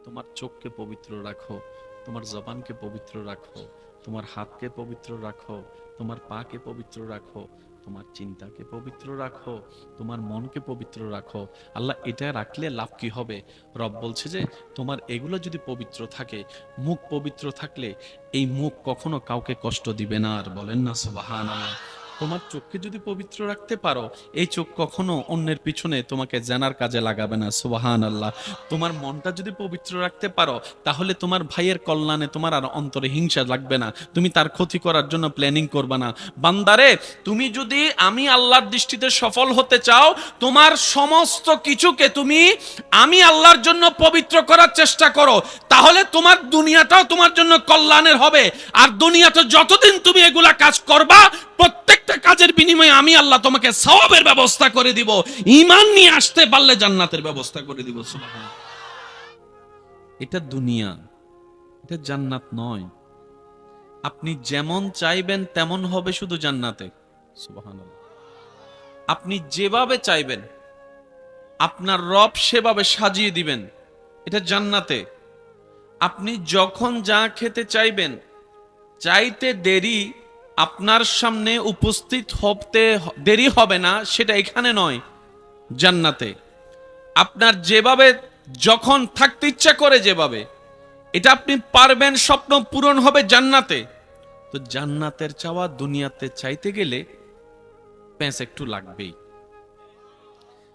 তোমার চোখকে পবিত্র রাখো, তোমার জবানকে পবিত্র রাখো, তোমার হাতকে পবিত্র রাখো, তোমার পাকে পবিত্র রাখো, তোমার চিন্তাকে পবিত্র রাখো, তোমার মনকে পবিত্র রাখো। আল্লাহ এটা রাখলে লাভ কি হবে? রব বলছে যে তোমার এগুলো যদি পবিত্র থাকে, মুখ পবিত্র থাকলে এই মুখ কখনো কাউকে কষ্ট দিবে না। আর বলেন না সুবহানাল্লাহ। তোমার চোখকে যদি পবিত্র রাখতে পারো, এই চোখ কখনো অন্যের পিছনে তোমাকে জানার কাজে লাগাবে না। সুবহানাল্লাহ। তোমার মনটা যদি পবিত্র রাখতে পারো, তাহলে তোমার ভাইয়ের কল্যাণে তোমার আর অন্তরে হিংসা লাগবে না, তুমি তার ক্ষতি করার জন্য প্ল্যানিং করবে না। বান্দারে, তুমি যদি আমি আল্লাহর দৃষ্টিতে সফল হতে চাও, তোমার সমস্ত কিছুকে তুমি আমি আল্লাহর জন্য পবিত্র করার চেষ্টা করো, তাহলে তোমার দুনিয়াটাও তোমার জন্য কল্যাণের হবে। আর দুনিয়াতে যতদিন তুমি এগুলা কাজ করবা, প্রত্যেকটা কাজের বিনিময়ে আমি আল্লাহ তোমাকে সওয়াবের ব্যবস্থা করে দিব। ঈমান নিয়ে আসতে পারলে জান্নাতের ব্যবস্থা করে দিব। সুবহানাল্লাহ। এটা দুনিয়া, এটা জান্নাত নয়। আপনি যেমন চাইবেন তেমন হবে শুধু জান্নাতে। সুবহানাল্লাহ। আপনি যেভাবে চাইবেন আপনার রব সেভাবে সাজিয়ে দিবেন, এটা জান্নাতে। আপনি যখন যা খেতে চাইবেন, চাইতে দেরি আপনার সামনে উপস্থিত হতে দেরি হবে না, সেটা এখানে নয়, জান্নাতে। আপনার যেভাবে যখন থাকতে ইচ্ছা করে যেভাবে এটা আপনি পারবেন, স্বপ্ন পূরণ হবে জান্নাতে। তো জান্নাতের চাওয়া দুনিয়াতে চাইতে গেলে প্যাঁচ একটু লাগবেই।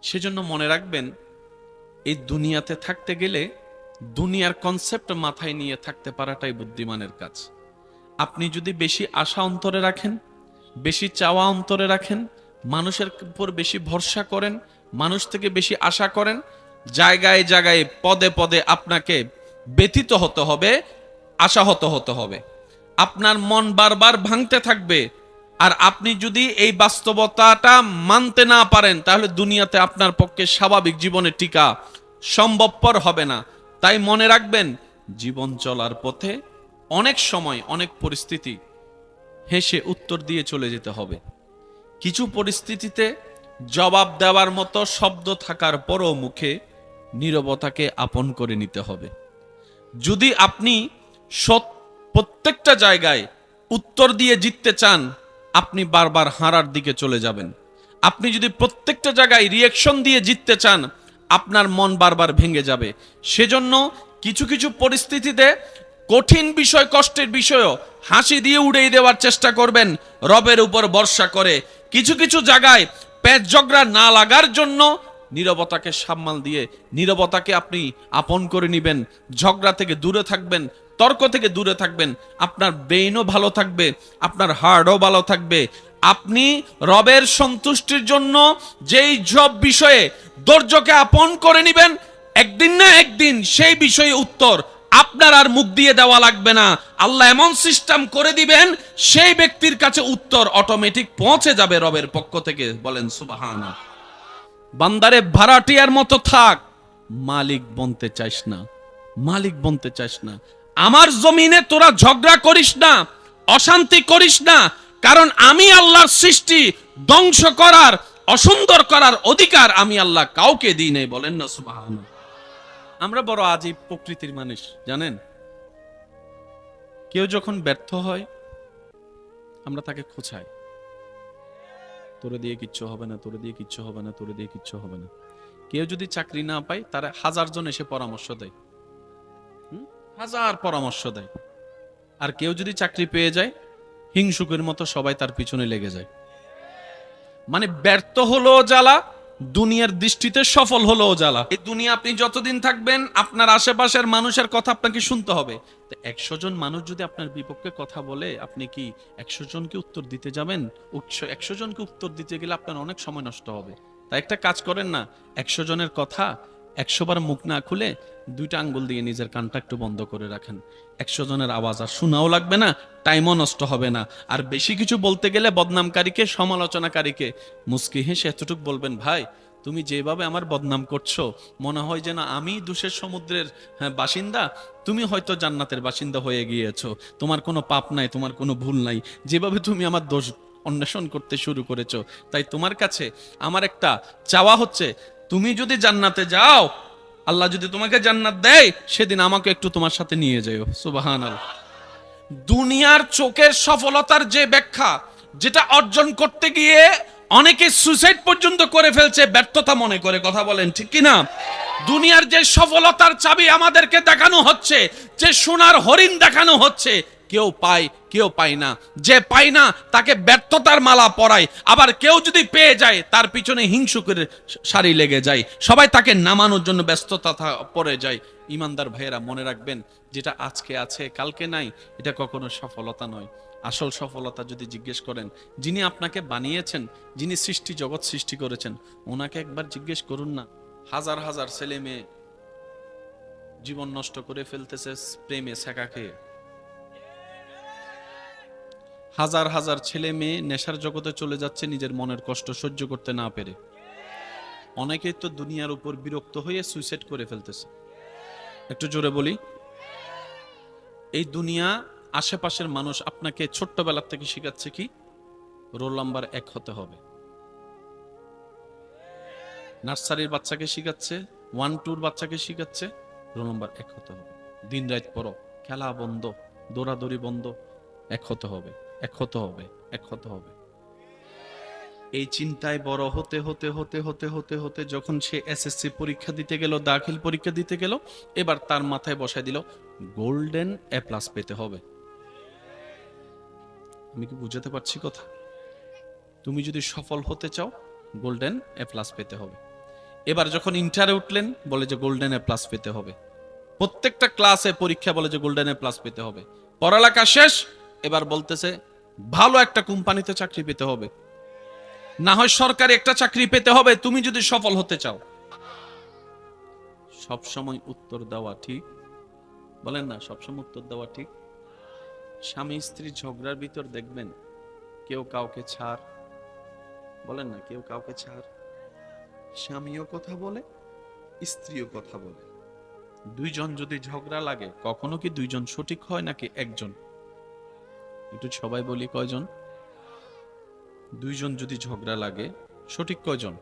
সেজন্য মনে রাখবেন, এই দুনিয়াতে থাকতে গেলে দুনিয়ার কনসেপ্ট মাথায় নিয়ে থাকতে পারাটাই বুদ্ধিমানের কাজ। আপনি যদি বেশি আশা অন্তরে রাখেন, বেশি চাওয়া অন্তরে রাখেন, মানুষের উপর বেশি ভরসা করেন, মানুষ থেকে বেশি আশা করেন, জায়গায় জায়গায় পদে পদে আপনাকে ব্যথিত হতে হবে, আশাহত হতে হবে। আপনার মন বারবার ভাঙতে থাকবে। আর আপনি যদি এই বাস্তবতাটা মানতে না পারেন, তাহলে দুনিয়াতে আপনার পক্ষে স্বাভাবিক জীবনে টিকা সম্ভবপর হবে না। তাই মনে রাখবেন, জীবন চলার পথে অনেক সময় অনেক পরিস্থিতি হেসে উত্তর দিয়ে চলে যেতে হবে। কিছু পরিস্থিতিতে জবাব দেওয়ার মতো শব্দ থাকার পরও মুখে নীরবতাকে আপন করে নিতে হবে। যদি আপনি প্রত্যেকটা জায়গায় উত্তর দিয়ে জিততে চান, আপনি বারবার হারার দিকে চলে যাবেন। আপনি যদি প্রত্যেকটা জায়গায় রিয়াকশন দিয়ে জিততে চান, আপনার মন বারবার ভেঙে যাবে। সেজন্য কিছু কিছু পরিস্থিতিতে কঠিন বিষয়, কষ্টের বিষয়ও হাসি দিয়ে উড়িয়ে দেওয়ার চেষ্টা করবেন রবের উপর ভরসা করে। কিছু কিছু জায়গায় পেট ঝগড়া না লাগার জন্য নীরবতাকে সামাল দিয়ে নীরবতাকে আপনি আপন করে নেবেন। ঝগড়া থেকে দূরে থাকবেন, তর্ক থেকে দূরে থাকবেন। আপনার ব্রেইনও ভালো থাকবে, আপনার হার্টও ভালো থাকবে। আপনি রবের সন্তুষ্টির জন্য যেই সব বিষয়ে ধৈর্যকে আপন করে নেবেন, একদিন না একদিন সেই বিষয়ে উত্তর আপনার আর মুখ দিয়ে দেওয়া লাগবে না। আল্লাহ এমন সিস্টেম করে দিবেন, সেই ব্যক্তির কাছে উত্তর অটোমেটিক পৌঁছে যাবে রবের পক্ষ থেকে। বলেন সুবহানাল্লাহ। বান্দারে, ভাড়াটিয়ার মতো থাক, মালিক বনতে চাইস না, মালিক বনতে চাইস না। আমার জমিনে তোরা ঝগড়া করিস না, অশান্তি করিস না, কারণ আমি আল্লাহর সৃষ্টি ধ্বংস করার, অসুন্দর করার অধিকার আমি আল্লাহ কাউকে দিই নাই। বলেন না সুবহানাল্লাহ। আমরা বড় আজীব প্রকৃতির মানুষ, জানেন। কেউ যখন ব্যর্থ হয়, আমরা তাকে খোঁচাই, তোরে দিয়ে কিচ্ছু হবে না, তোরে দিয়ে কিচ্ছু হবে না, তোরে দিয়ে কিচ্ছু হবে না। কেউ যদি চাকরি না পায়, তারা 1000 জন এসে পরামর্শ দেয়, 1000 পরামর্শ দেয়। আর কেউ যদি চাকরি পেয়ে যায়, হিংসুকের মতো সবাই তার পিছনে লেগে যায়। মানে ব্যর্থ হলো জ্বালা, দুনিয়ার দৃষ্টিতে সফল হলো জ্বালা। এই দুনিয়া আপনি যতদিন থাকবেন, আপনার আশেপাশের মানুষের কথা আপনাকে শুনতে হবে। তো 100 জন মানুষ যদি আপনার বিপক্ষে কথা বলে, আপনি কি 100 জনকে উত্তর দিতে যাবেন? 100 জনকে উত্তর দিতে গেলে আপনার অনেক সময় নষ্ট হবে। তাই একটা কাজ করেন না, 100 জনের কথা 100 বার মুখ না খুলে 2টা আঙ্গুল দিয়ে নিজের কানটা একটু বন্ধ করে রাখেন। 100 জনের আওয়াজ আর শোনাও লাগবে না, টাইমও নষ্ট হবে না। আর বেশি কিছু বলতে গেলে বদনামকারীকে, সমালোচনাকারীকে মুস্কি হেসে এতটুকু বলবেন, ভাই তুমি যেভাবে আমার বদনাম করছো, মনে হয় যেন আমি দোষের সমুদ্রের বাসিন্দা, তুমি হয়তো জান্নাতের বাসিন্দা হয়ে গিয়েছো। তোমার কোনো পাপ নাই, তোমার কোনো ভুল নাই, যেভাবে তুমি আমার দোষ অন্বেষণ করতে শুরু করেছো। তাই তোমার কাছে আমার একটা চাওয়া হচ্ছে, তুমি যদি জান্নাতে যাও, আল্লাহ যদি তোমাকে জান্নাত দেয়, সেদিন আমাকে একটু তোমার সাথে নিয়ে যাও। সুবহানাল্লাহ। দুনিয়ার চোখের সফলতার যে ব্যাখ্যা, যেটা অর্জন করতে গিয়ে অনেকে সুইসাইড পর্যন্ত করে ফেলছে ব্যর্থতা মনে করে, কথা বলেন ঠিক কি না? দুনিয়ার যে সফলতার চাবি আমাদেরকে দেখানো হচ্ছে, যে সোনার হরিণ দেখানো হচ্ছে, কেউ পায় কেউ পায় না। যে পায় না তাকে ব্যর্থতার মালা পরায়, আবার কেউ যদি পেয়ে যায় তার পিছনে হিংসুকের সারি লেগে যায়, সবাই তাকে নামানোর জন্য ব্যস্ততা পড়ে যায়। ইমানদার ভাইয়েরা মনে রাখবেন, যেটা আজকে আছে কালকে নাই, এটা কখনো সফলতা নয়। আসল সফলতা যদি জিজ্ঞেস করেন, যিনি আপনাকে বানিয়েছেন, যিনি সৃষ্টি জগৎ সৃষ্টি করেছেন, ওনাকে একবার জিজ্ঞেস করুন না। হাজার হাজার ছেলে মেয়ে জীবন নষ্ট করে ফেলতেছে প্রেমে ছ্যাঁকা খেয়ে। হাজার হাজার ছেলে মেয়ে নেশার জগতে চলে যাচ্ছে নিজের মনের কষ্ট সহ্য করতে না পেরে। অনেকেই তো দুনিয়ার উপর বিরক্ত হয়ে সুইসাইড করে ফেলতেছে। একটু জোরে বলি, এই দুনিয়া আশেপাশের মানুষ আপনাকে ছোট্টবেলা থেকে শিখাচ্ছে কি? রোল নাম্বার 1 হতে হবে। নার্সারির বাচ্চাকে শিখাচ্ছে, 1-2 বাচ্চাকে শিখাচ্ছে রোল নাম্বার 1 হতে হবে। দিন রাত পড়ো, খেলা বন্ধ, দৌড়াদৌড়ি বন্ধ, 1 হতে হবে, 1 হতে হবে, 1 হতে হবে। এই চিন্তায় বড় হতে হতে হতে হতে হতে হতে যখন সে এসএসসি পরীক্ষা দিতে গেল, দাখিল পরীক্ষা দিতে গেল, এবার তার মাথায় বসায় দিল গোল্ডেন এ প্লাস পেতে হবে। আমি কি বুঝাতে পারছি কথা? তুমি যদি সফল হতে চাও, গোল্ডেন এ প্লাস পেতে হবে। এবার যখন ইন্টারে উঠলেন, বলে যে গোল্ডেন এ প্লাস পেতে হবে। প্রত্যেকটা ক্লাসে পরীক্ষা বলে যে গোল্ডেন এ প্লাস পেতে হবে। পড়ালেখা শেষ, এবার বলতেছে ভালো একটা কোম্পানিতে চাকরি পেতে হবে, না হয় সরকারি একটা চাকরি পেতে হবে তুমি যদি সফল হতে চাও। সব সময় উত্তর দেওয়া ঠিক? বলেন না, সবসময় উত্তর দেওয়া ঠিক? স্বামী স্ত্রী ঝগড়ার ভিতর দেখবেন কেউ কাউকে ছাড়, বলেন না, কেউ কাউকে ছাড়। স্বামীও কথা বলে, স্ত্রীও কথা বলে। দুইজন যদি ঝগড়া লাগে, কখনো কি দুইজন সঠিক হয় নাকি একজন? একটু সবাই বলি, কয়জন? দুইজন যদি ঝগড়া লাগে, সঠিক কয়জন?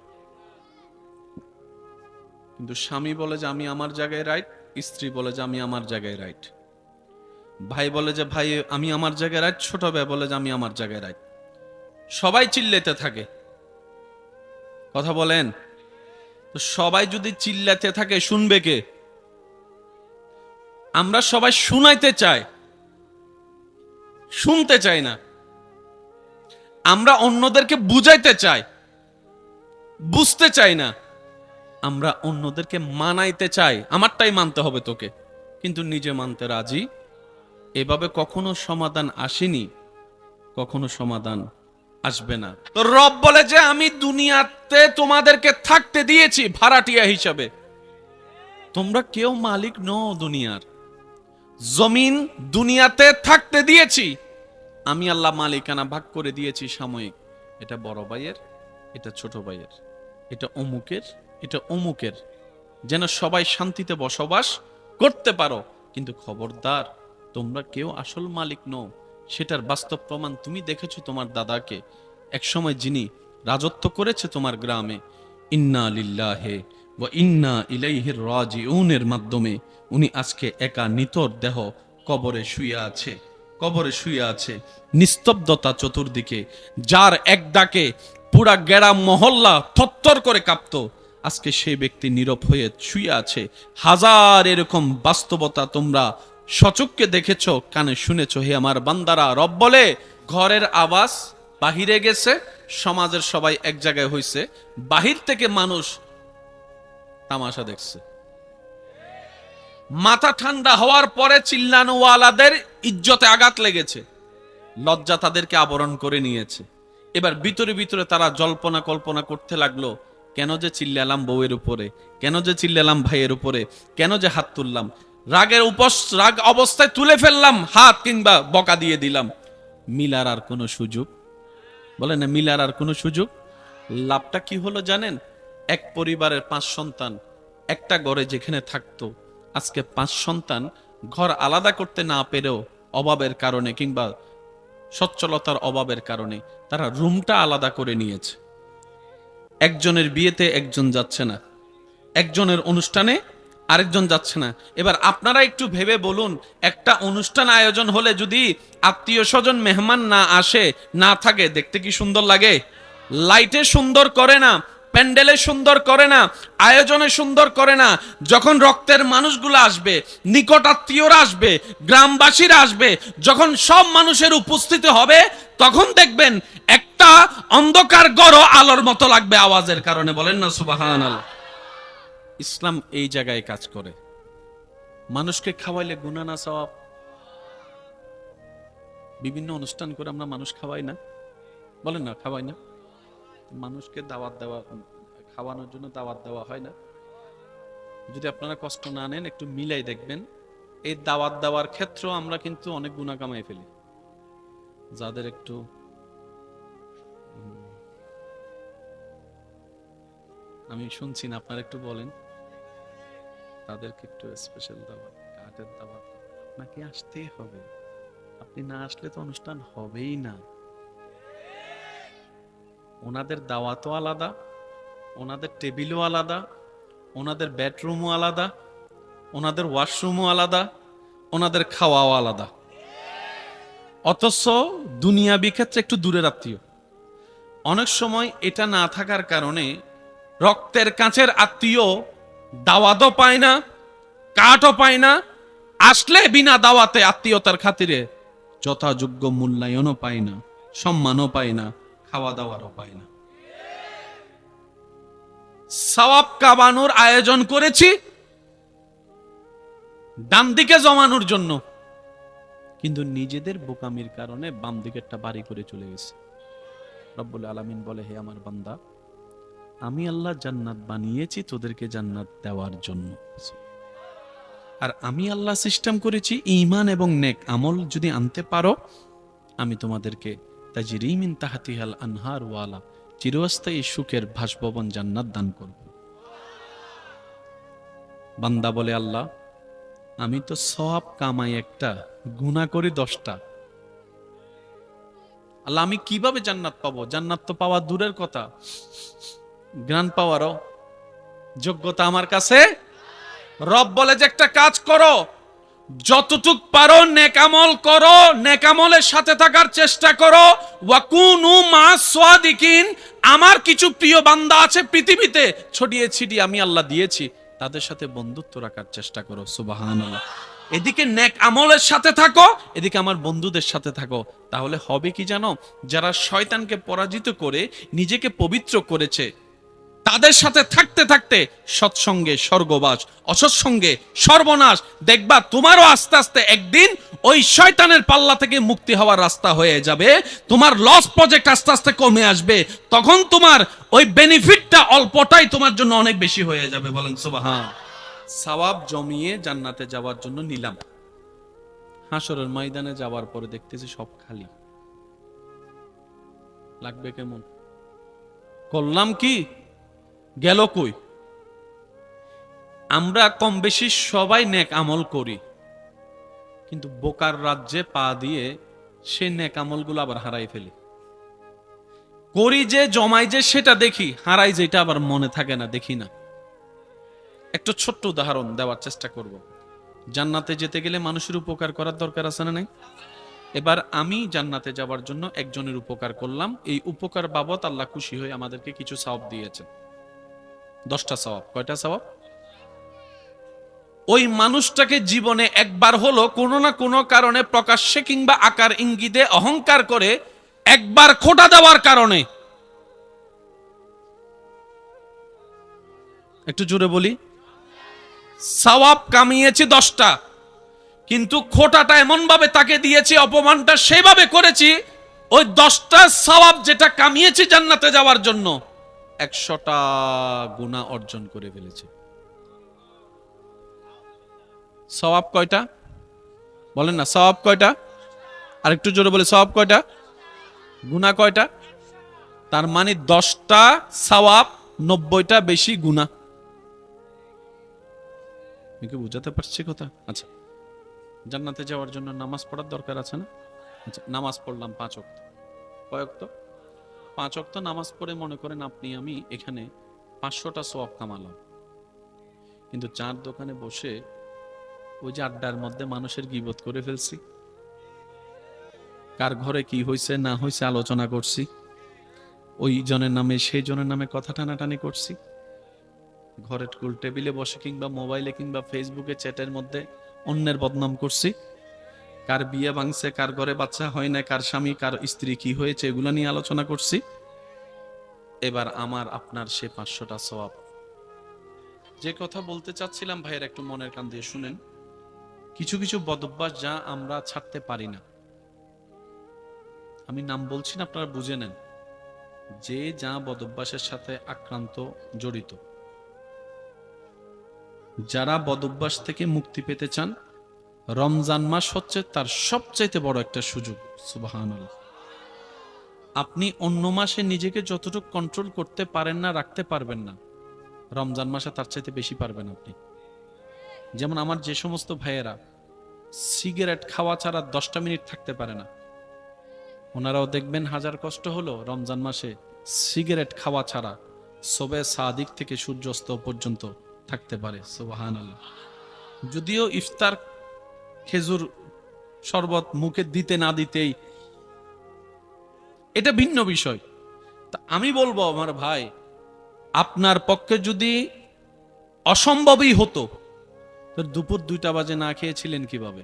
কিন্তু স্বামী বলে যে আমি আমার জায়গায় রাইট, স্ত্রী বলে যে আমি আমার জায়গায় রাইট। ভাই বলে যে ভাই আমি আমার জায়গায় রাইট, ছোট ভাই বলে যে আমি আমার জায়গায় রাইট। সবাই চিল্লাতে থাকে, কথা বলেন। তো সবাই যদি চিল্লাতে থাকে, শুনবে কে? আমরা সবাই শুনাইতে চাই, শুনতে চাই না। আমরা অন্যদেরকে বুঝাইতে চাই, বুঝতে চাই না। আমরা অন্যদেরকে মানাইতে চাই, আমারটাই মানতে হবে তোকে, কিন্তু নিজে মানতে রাজি। এভাবে কখনো সমাধান আসেনি, কখনো সমাধান আসবে না। তো রব বলে যে আমি দুনিয়াতে তোমাদেরকে থাকতে দিয়েছি ভাড়াটিয়া হিসাবে, তোমরা কেউ মালিক নও দুনিয়ার। জমিন দুনিয়াতে থাকতে দিয়েছি, আমি আল্লাহ মালিকানা ভাগ করে দিয়েছি সাময়িক। এটা বড় ভাইয়ের, এটা ছোট ভাইয়ের, এটা অমুকের, এটা অমুকের, যেন সবাই শান্তিতে বসবাস করতে পারো। কিন্তু খবরদার, তোমরা কেউ আসল মালিক নও। সেটার বাস্তব প্রমাণ তুমি দেখেছো তোমার দাদাকে, একসময় যিনি রাজত্ব করেছে তোমার গ্রামে। ইন্না লিল্লাহি ওয়া ইন্না ইলাইহি রাজিউনের মাধ্যমে উনি আজকে একা নিতর দেহ কবরে শুয়ে আছে, কবরে শুয়ে আছে। নিস্তব্ধতা চতুর্দিকে, যার এক ডাকে পুরা গ্রাম মহল্লা থরথর করে কাঁপতো, আজকে সেই ব্যক্তি নীরব হয়ে শুয়ে আছে। হাজার এরকম বাস্তবতা তোমরা সচক্ষে দেখেছ, কানে শুনেছ। হে আমার বান্দারা, রব বলে ঘরের আওয়াজ বাহিরে গেছে, সমাজের সবাই এক জায়গায় হইছে, বাহির থেকে মানুষ তামাশা দেখছে। মাথা ঠান্ডা হওয়ার পরে চিল্লানোওয়ালাদের ইজ্জতে আঘাত লেগেছে, লজ্জা তাদেরকে আবরণ করে নিয়েছে। এবার ভিতরে ভিতরে তারা জল্পনা কল্পনা করতে লাগলো, কেন যে চিল্লালাম বউয়ের উপরে, কেন যে চিল্লালাম ভাইয়ের উপরে, কেন যে হাত তুললাম, রাগ অবস্থায় তুলে ফেললাম হাত, কিংবা বকা দিয়ে দিলাম। মিলার আর কোনো সুযোগ, বলে না, মিলার আর কোনো সুযোগ। লাভটা কি হলো জানেন? এক পরিবারের 5 সন্তান একটা ঘরে যেখানে থাকতো, আজকে 5 সন্তান ঘর আলাদা করতে না পেরেও অভাবের কারণে কিংবা সচ্ছলতার অভাবের কারণে তারা রুমটা আলাদা করে নিয়েছে। একজনের বিয়েতে একজন যাচ্ছে না, একজনের অনুষ্ঠানে আরেকজন যাচ্ছে না। এবার আপনারা একটু ভেবে বলুন, একটা অনুষ্ঠান আয়োজন হলে যদি আত্মীয় স্বজন মেহমান না আসে, না থাকে, দেখতে কি সুন্দর লাগে? লাইটে সুন্দর করে না, প্যান্ডেলে সুন্দর করে না, আয়োজনে সুন্দর করে না। যখন রক্তের মানুষগুলো আসবে, নিকট আত্মীয়রা আসবে, গ্রামবাসীরা আসবে, যখন সব মানুষের উপস্থিতি হবে, তখন দেখবেন একটা অন্ধকার গড় আলোর মতো লাগবে আওয়াজের কারণে। বলেন না সুবহানাল্লাহ। ইসলাম এই জায়গায় কাজ করে। মানুষকে খাওয়াইলে গুনাহ না সওয়াব? বিভিন্ন অনুষ্ঠান করে আমরা মানুষ খাওয়াই না? বলেন না, খাওয়াই না? মানুষকে দাওয়াত দেওয়া, খাওয়ানোর জন্য দাওয়াত দেওয়া হয় না? যদি আপনারা কষ্ট না নেন, একটু মিলাই দেখবেন, এই দাওয়াত দেওয়ার ক্ষেত্রেও আমরা কিন্তু অনেক গুনাহ কামাই ফেলি। যাদের একটু আমি শুনছি না, আপনারা একটু বলেন, তাদেরকে একটু স্পেশাল দাওয়াত, কার্ডের দাওয়াত নাকি আসতেই হবে? আপনি না আসলে তো অনুষ্ঠান হবেই না। ওনাদের দাওয়াতও আলাদা, ওনাদের টেবিলও আলাদা, ওনাদের বেডরুমও আলাদা, ওনাদের ওয়াশরুমও আলাদা, ওনাদের খাওয়াও আলাদা। অথচ দুনিয়াবি ক্ষেত্রে একটু দূরের আত্মীয়। অনেক সময় এটা না থাকার কারণে রক্তের কাছের আত্মীয় দাওয়াতও পায় না, কাঠও পায় না, আসলে বিনা দাওয়াতে আত্মীয়তার খাতিরে যথাযোগ্য মূল্যায়নও পায় না, সম্মানও পায় না, খাওয়া দাওয়ারও পায় না। সওয়াব কামানোর আয়োজন করেছি ডান দিকে জমানোর জন্য, কিন্তু নিজেদের বোকামির কারণে বাম দিকেরটা বাড়ি করে চলে গেছে। রব্বুল আলামিন বলে, হে আমার বান্দা, আমি আল্লাহ জান্নাত বানিয়েছি তোদেরকে জান্নাত দেওয়ার জন্য, আর আমি আল্লাহ সিস্টেম করেছি ঈমান এবং নেক আমল যদি আনতে পারো, আমি তোমাদেরকে তাজরি মিন তাহতিহাল আনহার ওয়ালা চিরস্থায়ী সুখের ভাসভবন জান্নাত দান করব। বান্দা বলে, আল্লাহ আমি তো সওয়াব কামাই একটা, গুনাহ করি 10টা, আল্লাহ আমি কিভাবে জান্নাত পাবো? জান্নাত তো পাওয়া দূরের কথা, জ্ঞান পাওয়ারও যোগ্যতা আমার কাছে। রব বলে যে একটা কাজ করো, যতটুক পারো নেকামল করো, নেকামলের সাথে থাকার চেষ্টা করো। ওয়াকুনু মাস সাদিকিন, আমার কিছু প্রিয় বান্দা আছে পৃথিবীতে, ছড়িয়ে ছিটিয়ে আমি আল্লাহ দিয়েছি, তাদের সাথে বন্ধুত্ব রাখার চেষ্টা করো। সুবহানাল্লাহ। এদিকে নেক আমলের সাথে থাকো, এদিকে আমার বন্ধুদের সাথে থাকো। তাহলে হবে কি জানো? যারা শয়তানকে পরাজিত করে নিজেকে পবিত্র করেছে, তাদের সাথে থাকতে থাকতে সৎসঙ্গে স্বর্গবাস, অসৎসঙ্গে সর্বনাশ। দেখবা তোমারও আস্তে আস্তে একদিন ওই শয়তানের পাল্লা থেকে মুক্তি হওয়ার রাস্তা হয়ে যাবে। তোমার লস প্রজেক্ট আস্তে আস্তে কমে আসবে, তখন তোমার ওই বেনিফিটটা অল্পটাই তোমার জন্য অনেক বেশি হয়ে যাবে। বলেন সুবহান। সওয়াব জমিয়ে জান্নাতে যাওয়ার জন্য নিলাম, হাসরের ময়দানে যাওয়ার পরে দেখতেছি সব খালি। লাগবে কেমন? করলাম কি, গেল কই? আমরা কম বেশি সবাই নেক আমল করি, কিন্তু বোকার রাজ্যে পা দিয়ে সে নেক আমলগুলো আবার হারাই ফেলি। করি যে, জমাই যে, সেটা দেখি, হারাই যেটা আবার মনে থাকে না, দেখি না। একটা ছোট্ট উদাহরণ দেওয়ার চেষ্টা করব। জান্নাতে যেতে গেলে মানুষের উপকার করার দরকার আছে না নাই? এবার আমি জান্নাতে যাওয়ার জন্য একজনের উপকার করলাম, এই উপকার বাবদ আল্লাহ খুশি হয়ে আমাদেরকে কিছু সওয়াব দিয়েছেন, 10টা সওয়াব। কয়টা সওয়াব? ওই মানুষটাকে জীবনে একবার হলো কোনো না কোনো কারণে প্রকাশ্যে কিংবা আকার ইঙ্গিতে অহংকার করে একবার খোঁটা দেওয়ার কারণে, একটু জোরে বলি, সওয়াব কামিয়েছি 10টা, কিন্তু খোঁটাটা এমন ভাবে তাকে দিয়েছি, অপমানটা সেভাবে করেছি, ওই 10টা সওয়াব যেটা কামিয়েছি জান্নাতে যাওয়ার জন্য, 100টা গুনাহ অর্জন করে ফেলেছে। সওয়াব কয়টা? বলেন না, সওয়াব কয়টা? আর একটু জোরে বলে, সওয়াব কয়টা? গুনাহ কয়টা? তার মানে 10টা সওয়াব, 90টা বেশি গুনাহ। কি বুঝাতে পারছি কথা? আচ্ছা, জান্নাতে যাওয়ার জন্য নামাজ পড়ার দরকার আছে না? আচ্ছা, নামাজ পড়লাম 5 ওয়াক্ত। কয় ওয়াক্ত? 5 ওয়াক্ত নামাজ পড়ে মনে করেন আপনি আমি এখানে 500টা সওয়াব কামালাম, কিন্তু চার দোকানে বসে ওই যে আড্ডার মধ্যে মানুষের গীবত করে ফেলছি, কার ঘরে কি হয়েছে না হয়েছে আলোচনা করছি, ওই জনের নামে সেই জনের নামে কথা টানাটানি করছি, ঘরের টুল টেবিলে বসে কিংবা মোবাইলে কিংবা ফেসবুকে চ্যাটের মধ্যে অন্যের বদনাম করছি, কার বিয়ে ভাঙছে, কার ঘরে বাচ্চা হয় না, কার স্বামী কার স্ত্রী কি হয়েছে, এগুলো নিয়ে আলোচনা করছি। এবার আমার আপনার সে 500টা সওয়াব। যে কথা বলতে চাচ্ছিলাম ভাইয়ের একটু মনের কান দিয়ে শুনেন। কিছু কিছু বদভ্যাস যা আমরা ছাড়তে পারি না, আমি নাম বলছি না, আপনারা বুঝে নেন। যে যা বদভ্যাসের সাথে আক্রান্ত জড়িত, যারা বদভ্যাস থেকে মুক্তি পেতে চান, রমজান মাস হচ্ছে তার সবচাইতে বড় একটা সুযোগ। সুবহানাল্লাহ। আপনি অন্য মাসে নিজেকে যতটুকু কন্ট্রোল করতে পারেন না, রাখতে পারবেন না, রমজান মাসে তার চাইতে বেশি পারবেন আপনি। যেমন আমার যে সমস্ত ভাইয়েরা সিগারেট খাওয়া ছাড়া 10টা মিনিট থাকতে পারে না, ওনারাও দেখবেন হাজার কষ্ট হলো রমজান মাসে সিগারেট খাওয়া ছাড়া সবে সাদিক থেকে সূর্যাস্ত পর্যন্ত থাকতে পারে। সুবহানাল্লাহ। যদিও ইফতার খেজুর শরবত মুখে দিতে না দিতেই এটা ভিন্ন বিষয়। তা আমি বলবো আমার ভাই, আপনার পক্ষে যদি অসম্ভবই হতো, তো দুপুর 2টা বাজে না খেয়েছিলেন কিভাবে,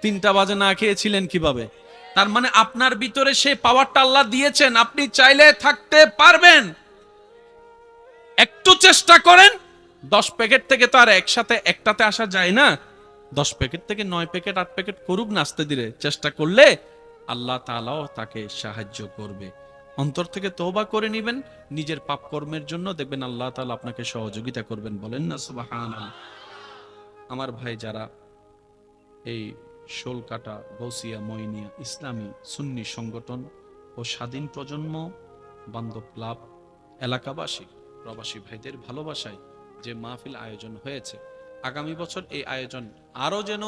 3টা বাজে না খেয়েছিলেন কিভাবে? তার মানে আপনার ভিতরে সেই পাওয়ারটা আল্লাহ দিয়েছেন, আপনি চাইলে থাকতে পারবেন। একটু চেষ্টা করেন। 10 প্যাকেট থেকে তো আর একসাথে একটাতে আসা যায় না। 10 প্যাকেট থেকে 9 প্যাকেট 8 প্যাকেট করুক না, আস্তে ধীরে চেষ্টা করলে আল্লাহ তাআলাও তাকে সাহায্য করবে। অন্তর থেকে তওবা করে নেবেন নিজের পাপ কর্মের জন্য, দেখবেন আল্লাহ তাআলা আপনাকে সহযোগিতা করবেন। বলেন না সুবহানাল্লাহ। আমার ভাই যারা এই শোলকাটা গৌসিয়া মইনিয়া ইসলামী সুন্নি সংগঠন ও স্বাধীন প্রজন্ম বান্ধব ক্লাব এলাকাবাসী প্রবাসী ভাইদের ভালোবাসায় যে মাহফিল আয়োজন হয়েছে, আগামী বছর এই আয়োজন আরো যেন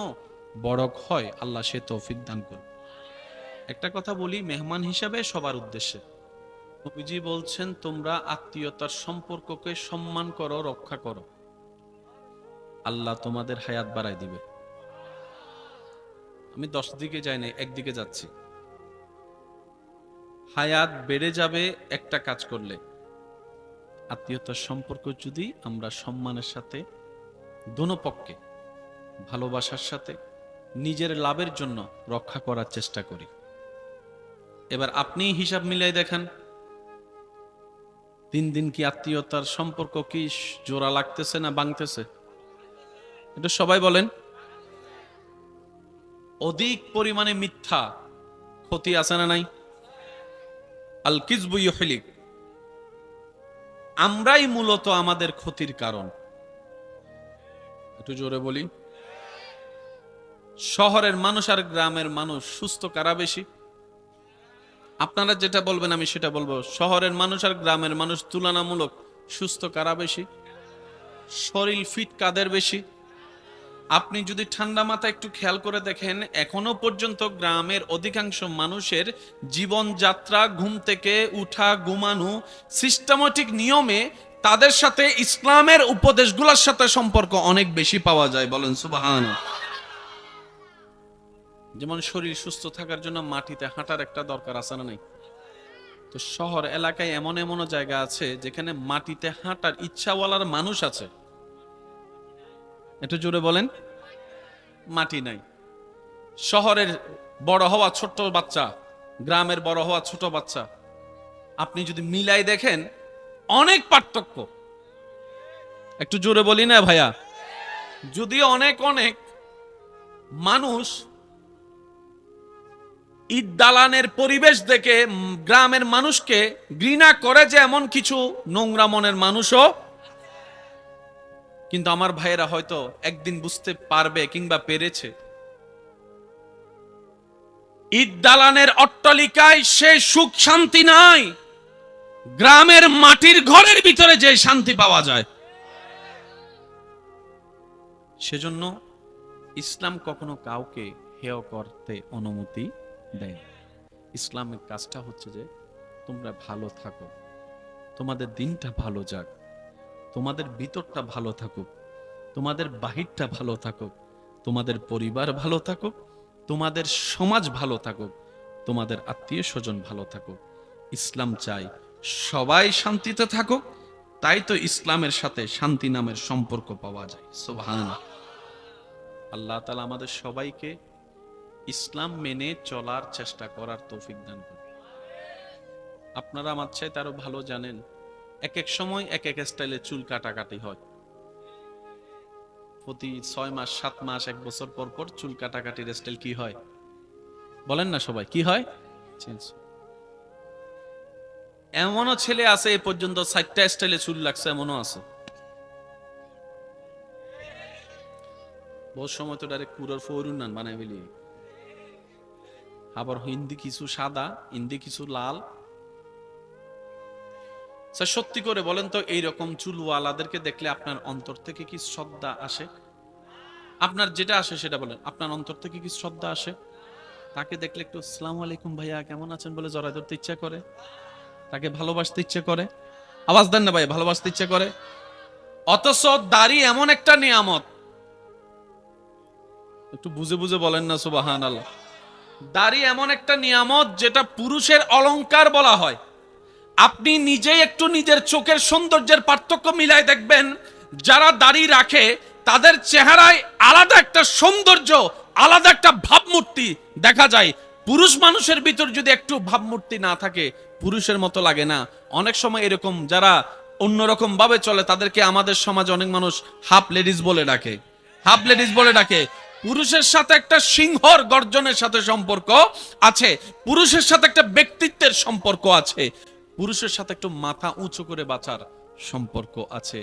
বড় হয়, আল্লাহ সে তৌফিক দান করুন। একটা কথা বলি মেহমান হিসাবে সবার উদ্দেশ্যে, নবীজি বলছেন তোমরা আত্মীয়তার সম্পর্ককে সম্মান করো, রক্ষা করো, আল্লাহ তোমাদের হায়াত বাড়ায় দিবে। আমি 10 দিকে যাই না, একদিকে যাচ্ছি। হায়াত বেড়ে যাবে একটা কাজ করলে, আত্মীয়তার সম্পর্ক যদি আমরা সম্মানের সাথে দোনো পক্ষে ভালোবাসার সাথে নিজের লাভের জন্য রক্ষা করার চেষ্টা করি। এবার আপনি হিসাব মিলাই দেখেন, 3 দিন কি আত্মীয়তার সম্পর্ক কি জোড়া লাগতেছে না ভাঙতেছে? এটা সবাই বলেন। অধিক পরিমাণে মিথ্যা ক্ষতি আছে না নাই? আল কিযবু ইউহলিক। আমরাই মূলত আমাদের ক্ষতির কারণ। একটু জোরে বলি। শহরের মানুষ আর গ্রামের মানুষ সুস্থ কারা বেশি? আপনারা যেটা বলবেন আমি সেটা বলবো। শহরের মানুষ আর গ্রামের মানুষ তুলনামূলক সুস্থ কারা বেশি? শরীর ফিট কাদের বেশি? আপনি যদি ঠান্ডা মাথা একটু খেয়াল করে দেখেন, এখনো পর্যন্ত গ্রামের অধিকাংশ মানুষের জীবনযাত্রা, ঘুম থেকে উঠা, ঘুমানো, সিস্টেমেটিক নিয়মে তাদের সাথে ইসলামের উপদেশগুলোর সাথে সম্পর্ক অনেক বেশি পাওয়া যায়। বলেন সুবহানাল্লাহ। যেমন শরীর সুস্থ থাকার জন্য মাটিতে হাঁটার একটা দরকার আছে না নাই? তো শহর এলাকায় এমন এমন জায়গা আছে যেখানে মাটিতে হাঁটার ইচ্ছাওয়ালার মানুষ আছে, একটু জোরে বলেন। মাটি নাই। শহরের বড় হওয়া ছোট বাচ্চা, গ্রামের বড় হওয়া ছোট বাচ্চা, আপনি যদি মিলাই দেখেন অনেক পার্থক্য। একটু জোরে বলি না ভাইয়া? যদিও অনেক অনেক মানুষ ঈদ দালানের পরিবেশ দেখে গ্রামের মানুষকে ঘৃণা করে, যে এমন কিছু নোংরা মনের মানুষও, কিন্তু আমার ভাইয়েরা হয়তো একদিন বুঝতে পারবে কিংবা পেরেছে, ঈদ দালানের অট্টালিকায় সে সুখ শান্তি নাই, গ্রামের মাটির ঘরের ভিতরে যে শান্তি পাওয়া যায়। সেজন্য ইসলাম কখনো কাউকে হেয় করতে অনুমতি দেয় না। ইসলামের কাজটা হচ্ছে যে তোমরা ভালো থাকো, তোমাদের দিনটা ভালো যাক, তোমাদের ভিতরটা ভালো থাকুক, তোমাদের বাহিরটা ভালো থাকুক, তোমাদের পরিবার ভালো থাকুক, তোমাদের সমাজ ভালো থাকুক, তোমাদের আত্মীয় স্বজন ভালো থাকুক। ইসলাম চাই সবাই শান্তিতে থাকুক। তাই তো ইসলামের সাথে শান্তি নামের সম্পর্ক পাওয়া যায়। সুবহানাল্লাহ। আল্লাহ তাআলা আমাদের সবাইকে ইসলাম মেনে চলার চেষ্টা করার তৌফিক দান করুন। আপনারা আমার চাইতে আরো ভালো জানেন, এক এক সময় এক এক স্টাইলে চুল কাটাকাটি হয়। প্রতি 6 মাস 7 মাস 1 বছর পর পর চুল কাটাকাটির স্টাইল কি হয় বলেন না সবাই, কি হয়? চেঞ্জ। এমনও ছেলে আছে এ পর্যন্ত 4টা স্টাইলে চুল লাগছে, এমনও আছে। বহু সময় তো ডাইরেক্ট পুরোর ফৌরুন নান বানাই ফেলি। আবার হিন্দি কিছু সাদা, হিন্দি কিছু লাল। সত্যি করে বলেন তো, এইরকম চুলওয়ালাদেরকে দেখলে আপনার অন্তর থেকে কি শ্রদ্ধা আসে? আপনার যেটা আসে সেটা বলেন, আপনার অন্তর থেকে কি শ্রদ্ধা আসে? তাকে দেখলে একটু আসসালামু আলাইকুম ভাইয়া কেমন আছেন বলে জড়ায় ধরতে ইচ্ছা করে, তাকে ভালোবাসতে ইচ্ছে করে। আওয়াজ দেন না ভাই, ভালোবাসতে ইচ্ছে করে। অথচ দাড়ি এমন একটা নিয়ামত, একটু বুঝে বুঝে বলেন না সুবহানাল্লাহ। দাড়ি এমন একটা নিয়ামত যেটা পুরুষের অলংকার বলা হয়। আপনি নিজেই একটু নিজের চোখের সৌন্দর্যের পার্থক্য মিলাই দেখবেন, যারা দাড়ি রাখে তাদের চেহারায় আলাদা একটা সৌন্দর্য, আলাদা একটা ভাবমূর্তি দেখা যায়। পুরুষ মানুষের ভিতর যদি একটু ভাবমূর্তি না থাকে, পুরুষের মতো লাগে না। অনেক সময় এরকম যারা অন্যরকম ভাবে চলে তাদেরকে আমাদের সমাজে অনেক মানুষ হাফ লেডিস বলে ডাকে, হাফ লেডিস বলে ডাকে। পুরুষের সাথে একটা সিংহর গর্জনের সাথে সম্পর্ক আছে, পুরুষের সাথে একটা ব্যক্তিত্বের সম্পর্ক আছে, পুরুষের সাথে একটু মাথা উঁচু করে বাঁচার সম্পর্ক আছে।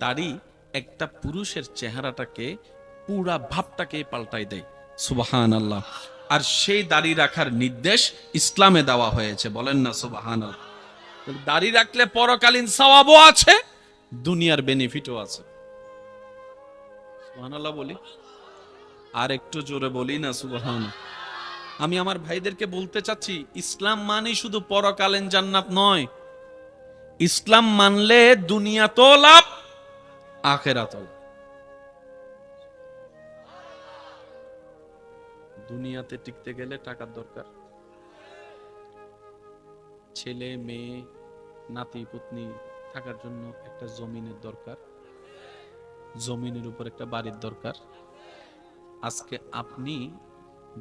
দাড়ি একটা পুরুষের চেহারাটাকে, পুরা ভাবটাকে পাল্টাই দেয়। সুবহানাল্লাহ। আর সেই দাড়ি রাখার নির্দেশ ইসলামে দেওয়া হয়েছে, বলেন না সুবহানাল্লাহ। দাড়ি রাখলে পরকালীন সওয়াবও আছে, দুনিয়ার বেনিফিটও আছে। সুবহানাল্লাহ বলি, আর একটু জোরে বলি না সুবহানাল্লাহ। আমি আমার ভাইদেরকে বলতে চাচ্ছি, ইসলাম মানে শুধু পরকালীন জান্নাত নয়। ইসলাম মানলে দুনিয়াতেও লাভ, আখিরাতেও। দুনিয়াতে টিকতে গেলে টাকার দরকার, ছেলে মেয়ে নাতি পুতনি থাকার জন্য একটা জমিনের দরকার, জমিনের উপর একটা বাড়ির দরকার। আজকে আপনি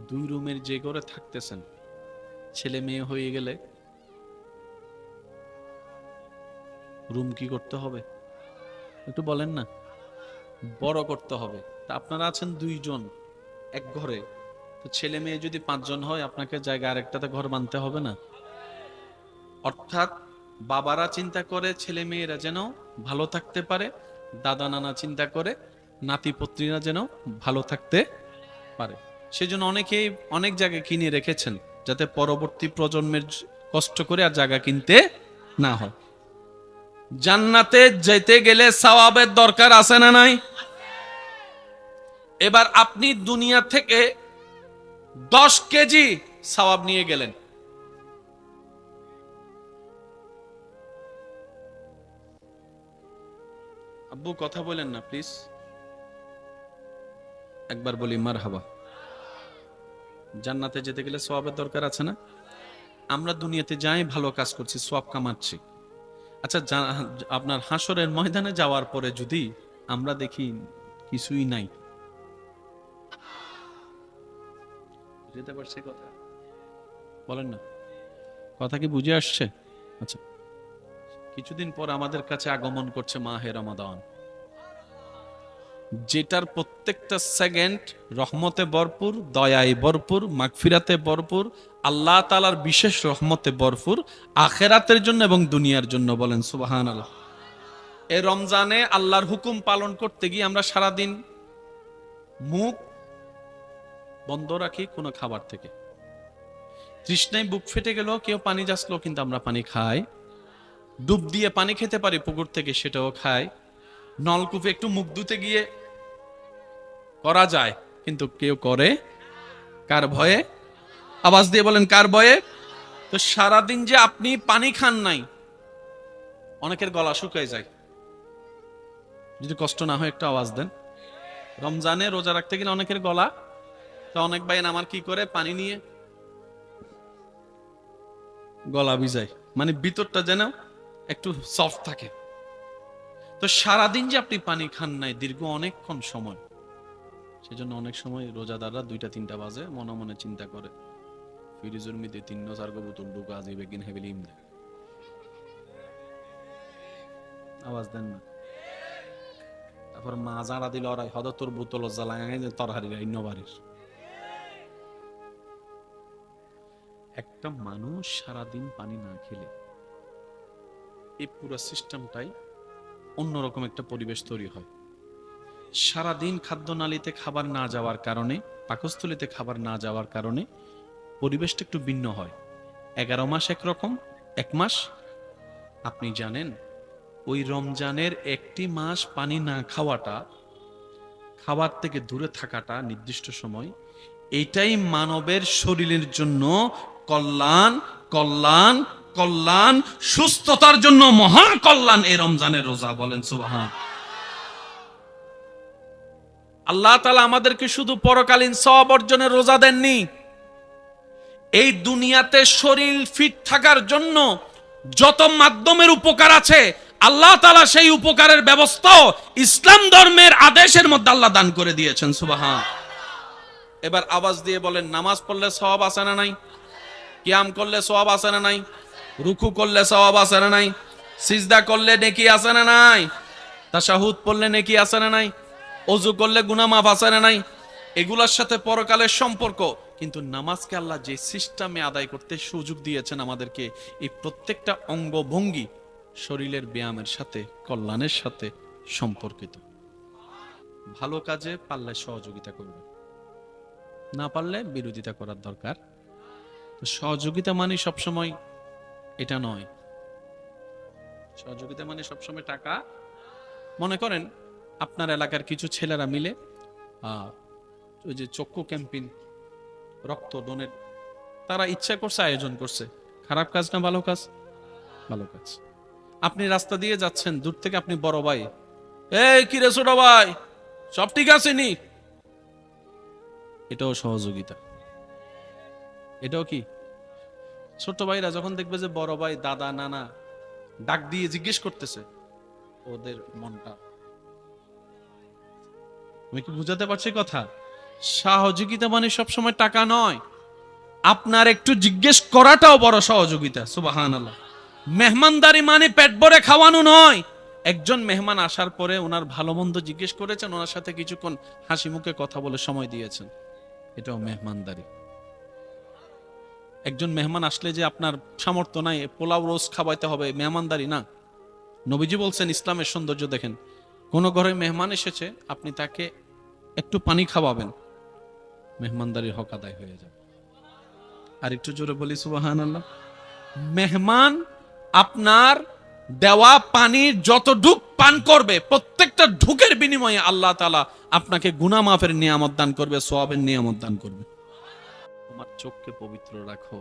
2 রুমের যে ঘরে থাকতেছেন, ছেলে মেয়ে হয়ে গেলে রুম কি করতে হবে একটু বলেন না? বড় করতে হবে। তা আপনারা আছেন 2 জন এক ঘরে, তো ছেলে মেয়ে যদি 5 জন হয়, আপনাকে জায়গা আরেকটাতে ঘর বানতে হবে না? অর্থাৎ বাবারা চিন্তা করে ছেলে মেয়েরা যেন ভালো থাকতে পারে, দাদা নানা চিন্তা করে নাতি পুত্রীরা যেন ভালো থাকতে পারে। সেজন্য অনেকেই অনেক জায়গা কিনে রেখেছেন, যাতে পরবর্তী প্রজন্মের কষ্ট করে আর জায়গা কিনতে না হয়। জান্নাতে যেতে গেলে সওয়াবের দরকার আছে না নাই? এবার আপনি দুনিয়া থেকে 10 কেজি সওয়াব নিয়ে গেলেন, আব্বু কথা বলেন না প্লিজ, একবার বলি মারহাবা। জান্নাতে যেতে গেলে সওয়াবের দরকার আছে না? আমরা দুনিয়াতে যাই ভালো কাজ করছি, সওয়াব কামাচ্ছি। আচ্ছা, আপনার হাসরের ময়দানে যাওয়ার পরে যদি আমরা দেখি কিছুই নাই, বুঝতে পারছি কথা? বলেন না, কথা কি বুঝে আসছে? আচ্ছা, কিছুদিন পর আমাদের কাছে আগমন করছে মাহে রমাদান, যেটার প্রত্যেকটা সেকেন্ড রহমতে ভরপুর, দয়ায় ভরপুর, মাগফিরাতে ভরপুর, আল্লাহ তাআলার বিশেষ রহমতে ভরপুর, আখিরাতের জন্য এবং দুনিয়ার জন্য। বলেন সুবহানাল্লাহ। এই রমজানে আল্লাহর হুকুম পালন করতে গিয়ে আমরা সারাদিন মুখ বন্ধ রাখি কোনো খাবার থেকে। তৃষ্ণায় বুক ফেটে গেল, কেউ পানি যাচ্ছিল কিন্তু আমরা পানি খাই। ডুব দিয়ে পানি খেতে পারি পুকুর থেকে, সেটাও খাই। নলকূপে একটু মুখ ধুতে গিয়ে করা যায়, কিন্তু কেউ করে কার ভয়ে? আওয়াজ দিয়ে বলেন, কার ভয়ে? তো সারাদিন যে আপনি পানি খান নাই, অনেকের গলা শুকিয়ে যায়। যদি কষ্ট না হয় একটু আওয়াজ দেন। রমজানে রোজা রাখতে গেলে অনেকের গলা, তো অনেক ভাই আমার কি করে পানি নিয়ে গলা ভিজায়, মানে ভিতরটা যেন একটু সফট থাকে। তো সারাদিন যে আপনি পানি খান নাই দীর্ঘ অনেকক্ষণ সময়, সেজন্য অনেক সময় রোজাদাররা 2টা-3টা বাজে মনে মনে চিন্তা করে ফ্রিজের মধ্যে 3-4 বোতল ঢুকা যাবে কিনা হেবেলি ইমদে। আওয়াজ দেন না। তারপর মা জাড়া দিল ওরাই হদ তোর বোতল জ্বালায় তরহারি রাইন্য বাড়ির। একটা মানুষ সারাদিন পানি না খেলে এই পুরো সিস্টেমটাই অন্যরকম একটা পরিবেশ তৈরি হয়। সারাদিন খাদ্যনালীতে খাবার না যাওয়ার কারণে, পাকস্থলীতে খাবার না যাওয়ার কারণে পরিবেশটা একটু ভিন্ন হয়। 11 মাস একরকম, 1 মাস আপনি জানেন ওই রমজানের 1টি মাস পানি না খাওয়াটা, খাবার থেকে দূরে থাকাটা নির্দিষ্ট সময়, এটাই মানবের শরীরের জন্য কল্যাণ, কল্যাণ, কল্যাণ, সুস্থতার জন্য মহা কল্যাণ। এই রমজানের রোজা বলেন সুবহান। আল্লাহ তাআলা আমাদেরকে শুধু পরকালীন সওয়াব অর্জনের রোজা দেননি, এই দুনিয়াতে শরীর ফিট থাকার জন্য যত মাধ্যমের উপকার আছে আল্লাহ তাআলা সেই উপকারের ব্যবস্থাও ইসলাম ধর্মের আদেশের মধ্যে আল্লাহ দান করে দিয়েছেন সুবহান। এবার আওয়াজ দিয়ে বলেন, নামাজ পড়লে সওয়াব আছে না নাই? কিয়াম করলে সওয়াব আছে না নাই? রুকু করলে সওয়াব আছে না নাই? সিজদা করলে নেকি আছে না নাই? তাশাহুদ পড়লে নেকি আছে না নাই? ওযু করলে গুনাহ মাফ আছে না নাই? এগুলোর সাথে পরকালের সম্পর্ক। কিন্তু নামাজকে আল্লাহ যে সিস্টেমে আদায় করতে সুযোগ দিয়েছেন আমাদেরকে, এই প্রত্যেকটা অঙ্গভঙ্গি শরীরের ব্যায়ামের সাথে, কল্যাণের সাথে সম্পর্কিত। ভালো কাজে পারলে সহযোগিতা করবে, না পারলে বিরোধিতা করার দরকার। তো সহযোগিতা মানে সবসময় এটা নয়। সহযোগিতা মানে সবসময় টাকা। মনে করেন আপনার এলাকার কিছু ছেলেরা মিলে ওই যে চক্ষু ক্যাম্পেইন, রক্তদানের, তারা ইচ্ছা করছে, আয়োজন করছে। খারাপ কাজ না ভালো কাজ? ভালো কাজ। আপনি রাস্তা দিয়ে যাচ্ছেন, দূর থেকে আপনি বড় ভাই, এই কি রে ছোট ভাই, সব ঠিক আছে নি? এটাও সহযোগিতা। এটাও কি? ছোট ভাইরা যখন দেখবে যে বড় ভাই, দাদা, নানা ডাক দিয়ে জিজ্ঞেস করতেছে, ওদের মনটা, আমি কি বুঝাতে পারছি কথা? সহযোগিতা মানে সবসময় টাকা নয়, আপনার একটু জিজ্ঞেস করাটাও বড় সহযোগিতা। সুবহানাল্লাহ। মেহমানদারি মানে পেট ভরে খাওয়ানো নয়। একজন মেহমান আসার পরে ওনার ভালো মন্দ জিজ্ঞেস করেছেন, ওনার সাথে কিছুক্ষণ হাসি মুখে কথা বলে সময় দিয়েছেন, এটাও মেহমানদারি। একজন মেহমান আসলে যে আপনার সামর্থ্য নাই পোলাও রোজ খাওয়াইতে হবে, মেহমানদারি না। নবীজি বলছেন, ইসলামের সৌন্দর্য দেখেন, কোন ঘরে মেহমান এসেছে আপনি তাকে একটু পানি খাওয়াবেন, মেহমানদারির হক আদায় হয়ে যাবে। আর একটু জোরে বলি সুবহানাল্লাহ। মেহমান আপনার দেওয়া পানির যত ঢুক পান করবে, প্রত্যেকটা ঢুকের বিনিময়ে আল্লাহ তাআলা আপনাকে গুনাহ মাফের নিয়ামত দান করবে, সওয়াবের নিয়ামত দান করবে। তোমার চোখকে পবিত্র রাখো,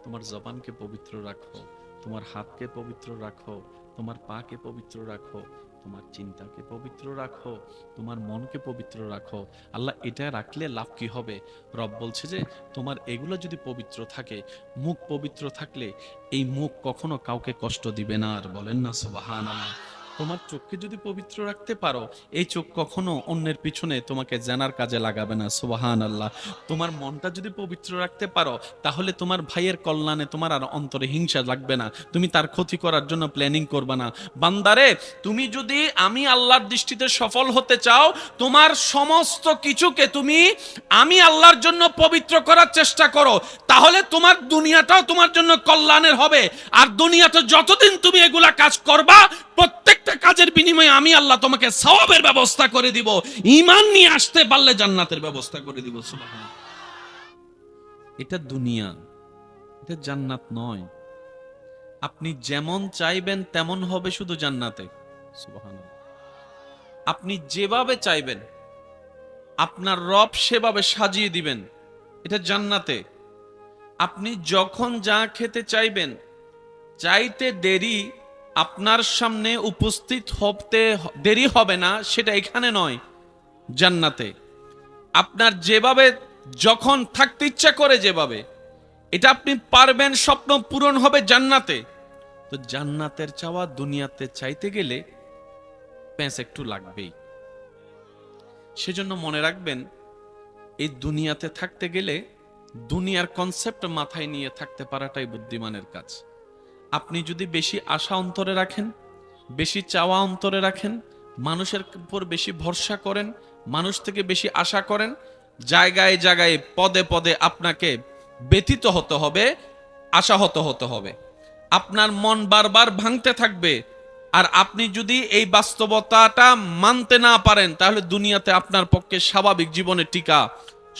তোমার জবানকে পবিত্র রাখো, তোমার হাতকে পবিত্র রাখো, তোমার পাকে পবিত্র রাখো, তোমার চিন্তাকে পবিত্র রাখো, তোমার মনকে পবিত্র রাখো। আল্লাহ এটা রাখলে লাভ কি হবে? রব বলছে যে তোমার এগুলো যদি পবিত্র থাকে, মুখ পবিত্র থাকলে এই মুখ কখনো কাউকে কষ্ট দিবে না। আর বলেন না সুবহানাল্লাহ। তোমার চোখকে যদি পবিত্র রাখতে পারো, এই চোখ কখনো অন্যের পিছনে তোমাকে জানার কাজে লাগাবে না। সুবহানাল্লাহ। তোমার মনটা যদি পবিত্র রাখতে পারো, তাহলে তোমার ভাইয়ের কল্যাণে তোমার আর অন্তরে হিংসা লাগবে না, তুমি তার ক্ষতি করার জন্য প্ল্যানিং করবে না। বান্দারে, তুমি যদি আমি আল্লাহর দৃষ্টিতে সফল হতে চাও, তোমার সমস্ত কিছুকে তুমি আমি আল্লাহর জন্য পবিত্র করার চেষ্টা করো, তাহলে তোমার দুনিয়াটাও তোমার জন্য কল্যাণের হবে। আর দুনিয়াতে যতদিন তুমি এগুলা কাজ করবা, প্রত্যেকটা কাজের বিনিময়ে আমি আল্লাহ তোমাকে সওয়াবের ব্যবস্থা করে দিব। ঈমান নিয়ে আসতে পারলে জান্নাতের ব্যবস্থা করে দিব। সুবহানাল্লাহ। এটা দুনিয়া, এটা জান্নাত নয়। আপনি যেমন চাইবেন তেমন হবে শুধু জান্নাতে। সুবহানাল্লাহ। আপনি যেভাবে চাইবেন আপনার রব সেভাবে সাজিয়ে দিবেন, এটা জান্নাতে। আপনি যখন যা খেতে চাইবেন, চাইতে দেরি আপনার সামনে উপস্থিত হতে দেরি হবে না, সেটা এখানে নয়, জান্নাতে। আপনার যেভাবে যখন থাকতে ইচ্ছা করে, যেভাবে এটা আপনি পারবেন, স্বপ্ন পূরণ হবে জান্নাতে। তো জান্নাতের চাওয়া দুনিয়াতে চাইতে গেলে প্যাঁচ একটু লাগবেই। সেজন্য মনে রাখবেন, এই দুনিয়াতে থাকতে গেলে দুনিয়ার কনসেপ্ট মাথায় নিয়ে থাকতে পারাটাই বুদ্ধিমানের কাজ। আপনি যদি বেশি আশা অন্তরে রাখেন, বেশি চাওয়া অন্তরে রাখেন, মানুষের উপর বেশি ভরসা করেন, মানুষ থেকে বেশি আশা করেন, জায়গায় জায়গায় পদে পদে আপনাকে ব্যথিত হতে হবে, আশাহত হতে হবে। আপনার মন বারবার ভাঙতে থাকবে। আর আপনি যদি এই বাস্তবতাটা মানতে না পারেন, তাহলে দুনিয়াতে আপনার পক্ষে স্বাভাবিক জীবনে টিকা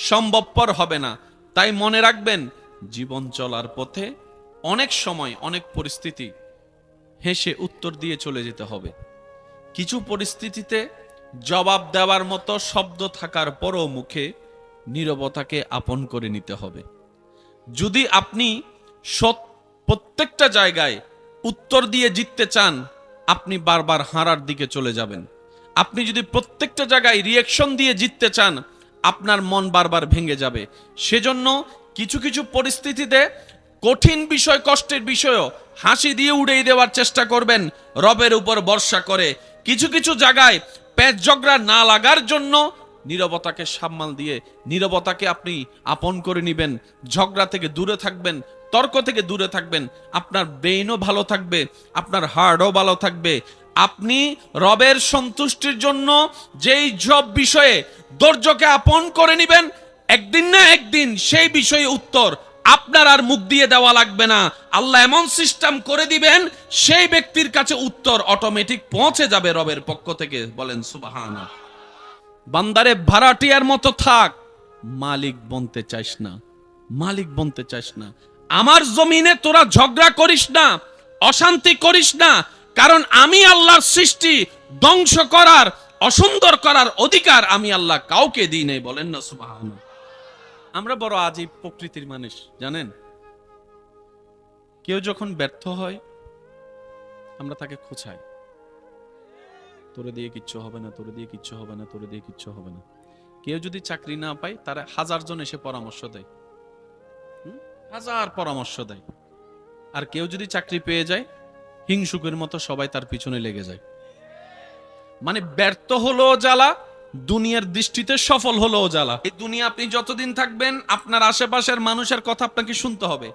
সম্ভবপর হবে না। তাই মনে রাখবেন, জীবন চলার পথে অনেক সময় অনেক পরিস্থিতি হেসে উত্তর দিয়ে চলে যেতে হবে। কিছু পরিস্থিতিতে জবাব দেওয়ার মতো শব্দ থাকার পরও মুখে নীরবতাকে আপন করে নিতে হবে। যদি আপনি প্রত্যেকটা জায়গায় উত্তর দিয়ে জিততে চান, আপনি বারবার হারার দিকে চলে যাবেন। আপনি যদি প্রত্যেকটা জায়গায় রিয়াকশন দিয়ে জিততে চান, আপনার মন বারবার ভেঙে যাবে। সেজন্য কিছু কিছু পরিস্থিতিতে কঠিন বিষয়, কষ্টের বিষয়ও হাসি দিয়ে উড়িয়ে দেওয়ার চেষ্টা করবেন, রবের উপর ভরসা করে। কিছু কিছু জায়গায় পেঁচ ঝগড়া না লাগার জন্য নীরবতাকে সামাল দিয়ে নীরবতাকে আপনি আপন করে নেবেন। ঝগড়া থেকে দূরে থাকবেন, তর্ক থেকে দূরে থাকবেন। আপনার ব্রেইনও ভালো থাকবে, আপনার হার্টও ভালো থাকবে। আপনি রবের সন্তুষ্টির জন্য যেই সব বিষয়ে ধৈর্যকে আপন করে নেবেন, একদিন না একদিন সেই বিষয়ে উত্তর আপনার আর মুখ দিয়ে দেওয়া লাগবে না। আল্লাহ এমন সিস্টেম করে দিবেন, সেই ব্যক্তির কাছে উত্তর অটোমেটিক পৌঁছে যাবে রবের পক্ষ থেকে। বলেন সুবহানাল্লাহ। বান্দারে ভাড়াটিয়ার মতো থাক, মালিক বনতে চাইস না, মালিক বনতে চাইস না। আমার জমিনে তোরা ঝগড়া করিস না, অশান্তি করিস না, কারণ আমি আল্লাহর সৃষ্টি ধ্বংস করার, অসুন্দর করার অধিকার আমি আল্লাহ কাউকে দিই নাই। বলেন না সুবহানাল্লাহ। আমরা বড় আজীব প্রকৃতির মানুষ, জানেন। কেউ যখন ব্যর্থ হয়, আমরা তাকে খোঁচাই, তোরে দিয়ে কিচ্ছু হবে না, তোরে দিয়ে কিচ্ছু হবে না, তোরে দিয়ে কিচ্ছু হবে না। কেউ যদি চাকরি না পায়, তারা 1000 জন এসে পরামর্শ দেয়, 1000 পরামর্শ দেয়। আর কেউ যদি চাকরি পেয়ে যায়, হিংসুকের মতো সবাই তার পিছনে লেগে যায়। মানে ব্যর্থ হলো জ্বালা, দুনিয়ার দৃষ্টিতে সফল হলো জ্বালা। এই দুনিয়া আপনি যতদিন থাকবেন, আপনার আশেপাশের মানুষের কথা আপনাকে শুনতে হবে।